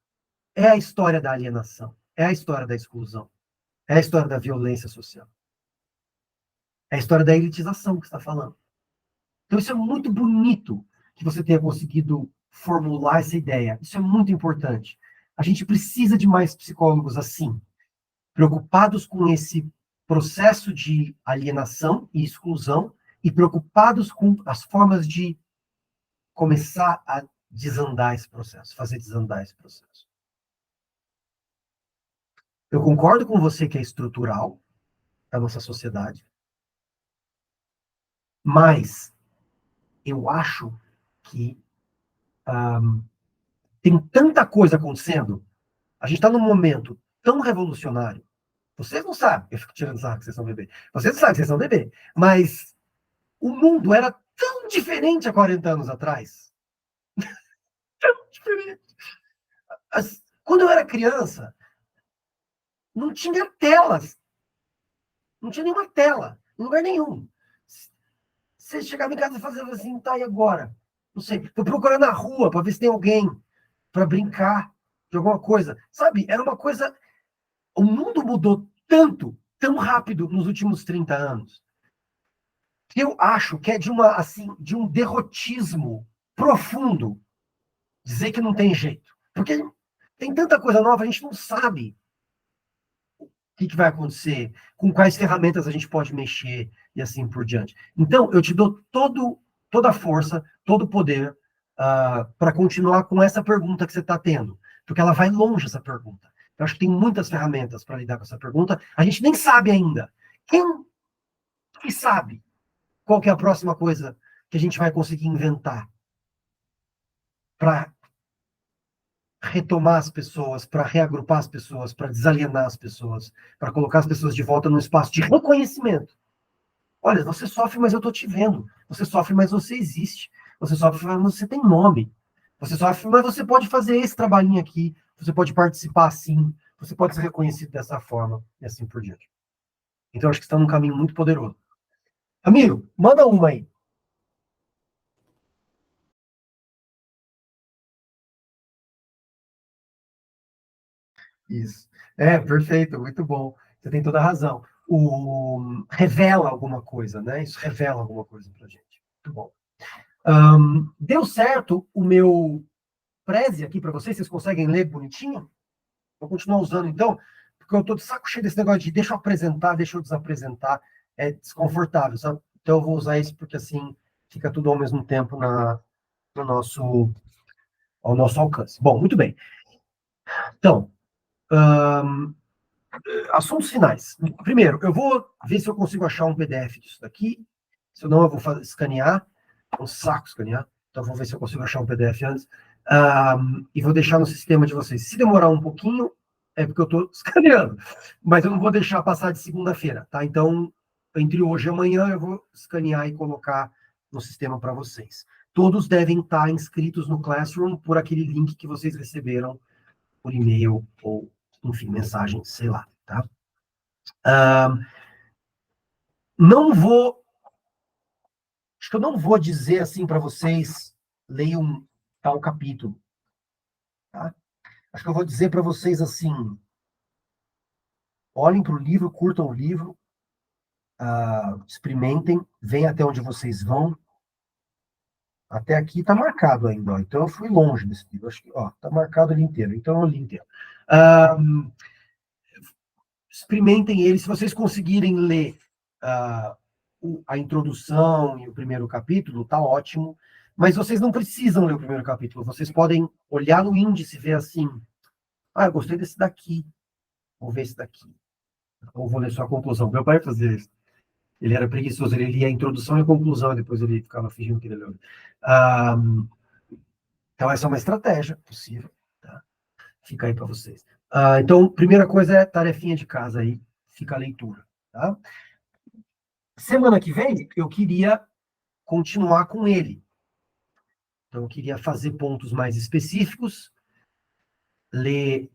é a história da alienação, é a história da exclusão, é a história da violência social, é a história da elitização que você está falando. Então isso é muito bonito que você tenha conseguido formular essa ideia. Isso é muito importante. A gente precisa de mais psicólogos assim, preocupados com esse processo de alienação e exclusão e preocupados com as formas de começar a desandar esse processo, fazer desandar esse processo. Eu concordo com você que é estrutural a nossa sociedade, mas eu acho que tem tanta coisa acontecendo, a gente está num momento tão revolucionário. Vocês não sabem, eu fico tirando sarro que vocês são bebê. Vocês não sabem que vocês são bebê, mas o mundo era tão diferente há 40 anos atrás. Tão diferente. Quando eu era criança, não tinha telas. Não tinha nenhuma tela, em lugar nenhum. Você chegava em casa e fazia assim, tá, e agora? Não sei, tô procurando na rua para ver se tem alguém para brincar de alguma coisa. Sabe, era uma coisa... O mundo mudou tanto, tão rápido nos últimos 30 anos, que eu acho que é de um derrotismo profundo dizer que não tem jeito. Porque tem tanta coisa nova, a gente não sabe o que vai acontecer, com quais ferramentas a gente pode mexer e assim por diante. Então, eu te dou toda a força, todo o poder para continuar com essa pergunta que você está tendo, porque ela vai longe, essa pergunta. Eu acho que tem muitas ferramentas para lidar com essa pergunta. A gente nem sabe ainda. Quem que sabe qual que é a próxima coisa que a gente vai conseguir inventar para retomar as pessoas, para reagrupar as pessoas, para desalienar as pessoas, para colocar as pessoas de volta num espaço de reconhecimento. Olha, você sofre, mas eu estou te vendo. Você sofre, mas você existe. Você sofre, mas você tem nome. Você sofre, mas você pode fazer esse trabalhinho aqui. Você pode participar assim. Você pode ser reconhecido dessa forma e assim por diante. Então, acho que está num caminho muito poderoso. Amigo, manda uma aí. Isso. É, perfeito, muito bom. Você tem toda a razão. Revela alguma coisa, né? Isso revela alguma coisa pra gente. Muito bom. Deu certo o meu preze aqui para vocês? Vocês conseguem ler bonitinho? Vou continuar usando então, porque eu tô de saco cheio desse negócio de deixa eu apresentar, deixa eu desapresentar. É desconfortável, sabe? Então eu vou usar isso porque assim fica tudo ao mesmo tempo no nosso, ao nosso alcance. Bom, muito bem. Então, assuntos finais. Primeiro, eu vou ver se eu consigo achar um PDF disso daqui. Se não, eu vou escanear. É um saco escanear. Então, eu vou ver se eu consigo achar um PDF antes. E vou deixar no sistema de vocês. Se demorar um pouquinho, é porque eu estou escaneando. Mas eu não vou deixar passar de segunda-feira, tá? Então, entre hoje e amanhã, eu vou escanear e colocar no sistema para vocês. Todos devem estar inscritos no Classroom por aquele link que vocês receberam por e-mail ou, enfim, mensagem, sei lá, tá? Não vou, acho que eu não vou dizer assim para vocês, leiam tal capítulo, tá? Acho que eu vou dizer para vocês assim, olhem para o livro, curtam o livro, experimentem, venham até onde vocês vão. Até aqui está marcado ainda, ó. Então eu fui longe desse livro. Acho que, ó, está marcado ali inteiro. Então eu li inteiro. Experimentem ele. Se vocês conseguirem ler a introdução e o primeiro capítulo, tá ótimo. Mas vocês não precisam ler o primeiro capítulo. Vocês podem olhar no índice e ver assim: eu gostei desse daqui. Vou ver esse daqui. Ou vou ler só a conclusão. Meu pai fazia isso. Ele era preguiçoso. Ele lia a introdução e a conclusão. E depois ele ficava fingindo que ele leu. Então, essa é uma estratégia possível. Tá? Fica aí para vocês. Então, primeira coisa é tarefinha de casa aí. Fica a leitura. Tá? Semana que vem, eu queria continuar com ele. Então, eu queria fazer pontos mais específicos, ler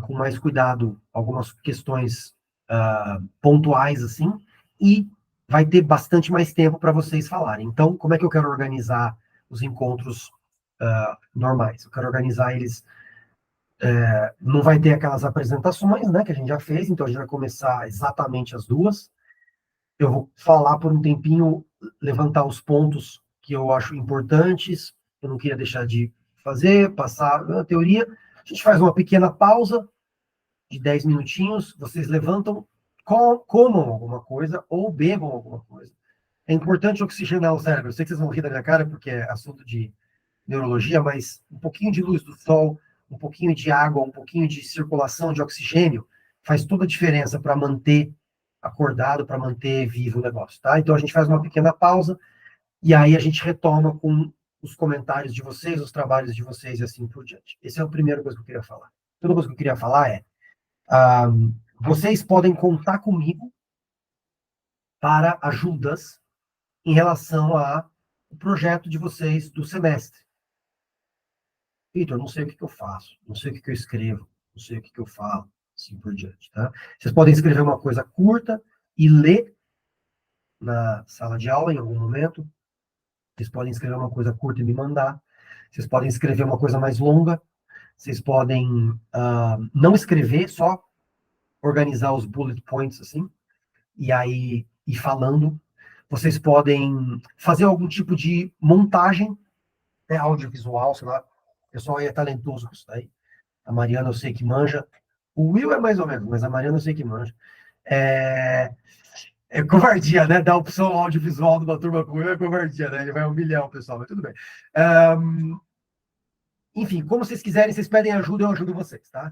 com mais cuidado algumas questões pontuais, assim, e vai ter bastante mais tempo para vocês falarem. Então, como é que eu quero organizar os encontros normais? Eu quero organizar eles... não vai ter aquelas apresentações, né, que a gente já fez, então a gente vai começar exatamente às 2h. Eu vou falar por um tempinho, levantar os pontos que eu acho importantes, eu não queria deixar de fazer, passar a teoria. A gente faz uma pequena pausa de 10 minutinhos, vocês levantam, comam alguma coisa ou bebam alguma coisa. É importante oxigenar o cérebro. Eu sei que vocês vão rir da minha cara, porque é assunto de neurologia, mas um pouquinho de luz do sol, um pouquinho de água, um pouquinho de circulação de oxigênio faz toda a diferença para manter acordado, para manter vivo o negócio, tá? Então a gente faz uma pequena pausa e aí a gente retoma com os comentários de vocês, os trabalhos de vocês e assim por diante. Essa é a primeira coisa que eu queria falar. A segunda coisa que eu queria falar é vocês podem contar comigo para ajudas em relação ao projeto de vocês do semestre. Vitor, não sei o que eu faço, não sei o que eu escrevo, não sei o que eu falo, assim por diante, tá? Vocês podem escrever uma coisa curta e ler na sala de aula em algum momento. Vocês podem escrever uma coisa curta e me mandar. Vocês podem escrever uma coisa mais longa. Vocês podem não escrever, só organizar os bullet points, assim, e aí ir falando. Vocês podem fazer algum tipo de montagem, né, audiovisual, sei lá. O pessoal aí é talentoso com isso daí. A Mariana eu sei que manja. O Will é mais ou menos, mas a Mariana eu sei que manja. É covardia, né? Dar opção audiovisual numa turma com o Will é covardia, né? Ele vai humilhar o pessoal, mas tudo bem. Enfim, como vocês quiserem, vocês pedem ajuda, eu ajudo vocês, tá?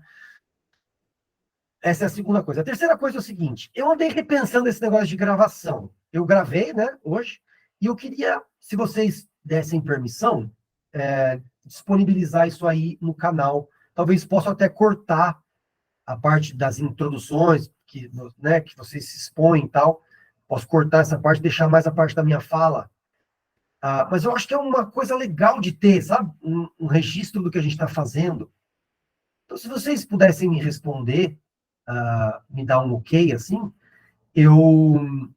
Essa é a segunda coisa. A terceira coisa é o seguinte, eu andei repensando esse negócio de gravação. Eu gravei, né, hoje, e eu queria, se vocês dessem permissão, disponibilizar isso aí no canal. Talvez possa até cortar a parte das introduções, né, que vocês se expõem e tal. Posso cortar essa parte, deixar mais a parte da minha fala. Mas eu acho que é uma coisa legal de ter, sabe? Um registro do que a gente está fazendo. Então, se vocês pudessem me responder, me dar um ok, assim, eu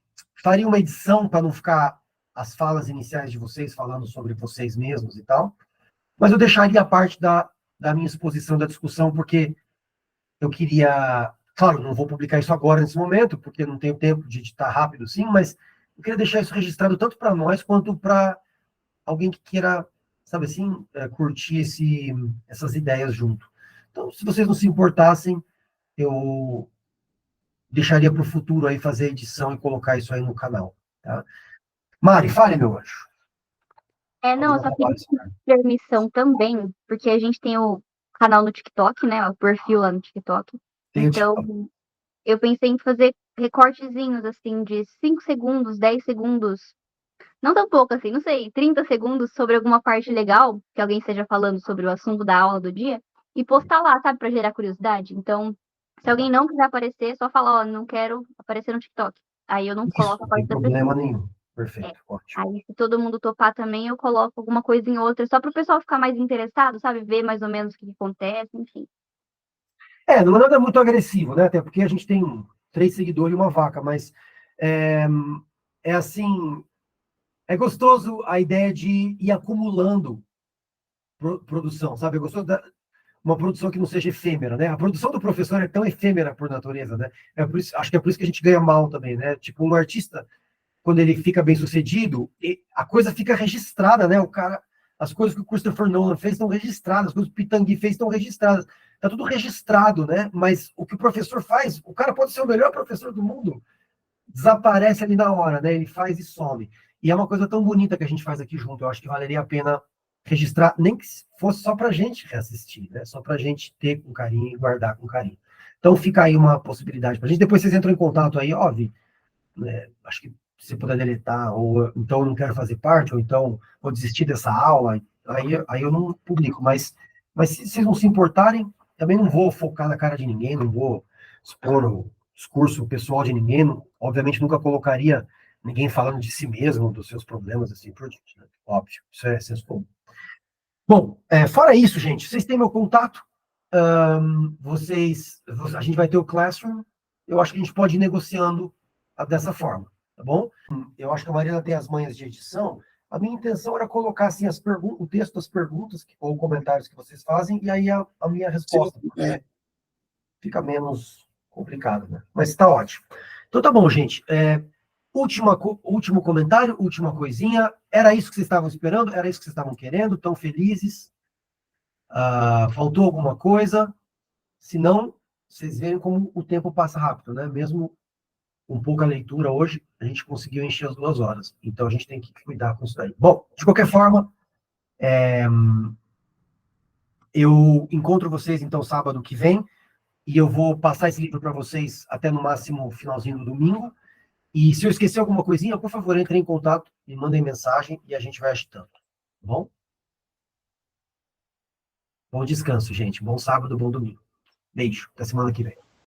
faria uma edição para não ficar as falas iniciais de vocês falando sobre vocês mesmos e tal, mas eu deixaria a parte da minha exposição, da discussão, porque eu queria... Claro, não vou publicar isso agora, nesse momento, porque não tenho tempo de editar rápido, sim, mas eu queria deixar isso registrado tanto para nós, quanto para alguém que queira, sabe assim, curtir essas ideias junto. Então, se vocês não se importassem, eu deixaria para o futuro aí fazer a edição e colocar isso aí no canal, tá? Mari, fale, meu anjo. Não, eu só queria pedir permissão também, porque a gente tem o canal no TikTok, né? O perfil lá no TikTok. Então, eu pensei em fazer recortezinhos, assim, de 5 segundos, 10 segundos. Não tão pouco assim, não sei, 30 segundos sobre alguma parte legal, que alguém esteja falando sobre o assunto da aula do dia, e postar lá, sabe, para gerar curiosidade. Então, se alguém não quiser aparecer, é só falar, ó, não quero aparecer no TikTok. Aí eu não coloco a Não tem parte da problema pessoa. nenhum. Perfeito, ótimo. Aí, se todo mundo topar também, eu coloco alguma coisa em outra, só para o pessoal ficar mais interessado, sabe? Ver mais ou menos o que acontece, enfim. Não é nada muito agressivo, né? Até porque a gente tem 3 seguidores e uma vaca, mas assim, é gostoso a ideia de ir acumulando produção, sabe? É gostoso uma produção que não seja efêmera, né? A produção do professor é tão efêmera por natureza, né? Acho que é por isso que a gente ganha mal também, né? Tipo, um artista, quando ele fica bem sucedido, a coisa fica registrada, né? As coisas que o Christopher Nolan fez estão registradas, as coisas que o Pitangui fez estão registradas. Está tudo registrado, né? Mas o que o professor faz, o cara pode ser o melhor professor do mundo, desaparece ali na hora, né? Ele faz e some. E é uma coisa tão bonita que a gente faz aqui junto. Eu acho que valeria a pena registrar, nem que fosse só para a gente reassistir, né? Só para a gente ter com carinho e guardar com carinho. Então fica aí uma possibilidade para a gente. Depois vocês entram em contato aí, ó, Vi, né? Acho que se puder deletar, ou então eu não quero fazer parte, ou então vou desistir dessa aula, aí eu não publico. Mas se vocês não se importarem, também não vou focar na cara de ninguém, não vou expor o discurso pessoal de ninguém, obviamente nunca colocaria ninguém falando de si mesmo, dos seus problemas, assim por diante, né? Óbvio, isso é senso comum. Bom, fora isso, gente, vocês têm meu contato, a gente vai ter o Classroom, eu acho que a gente pode ir negociando dessa forma, tá bom? Eu acho que a Mariana tem as manhas de edição. A minha intenção era colocar assim, o texto das perguntas ou comentários que vocês fazem, e aí a minha resposta, porque fica menos complicado, né? Mas está ótimo. Então tá bom, gente. Último comentário, última coisinha. Era isso que vocês estavam esperando? Era isso que vocês estavam querendo? Tão felizes? Faltou alguma coisa? Se não, vocês veem como o tempo passa rápido, né? Mesmo com pouca leitura hoje, a gente conseguiu encher as 2 horas. Então, a gente tem que cuidar com isso daí. Bom, de qualquer forma, eu encontro vocês, então, sábado que vem, e eu vou passar esse livro para vocês até no máximo finalzinho do domingo. E se eu esquecer alguma coisinha, por favor, entre em contato, me mandem mensagem e a gente vai agitando. Tá bom? Bom descanso, gente. Bom sábado, bom domingo. Beijo. Até semana que vem.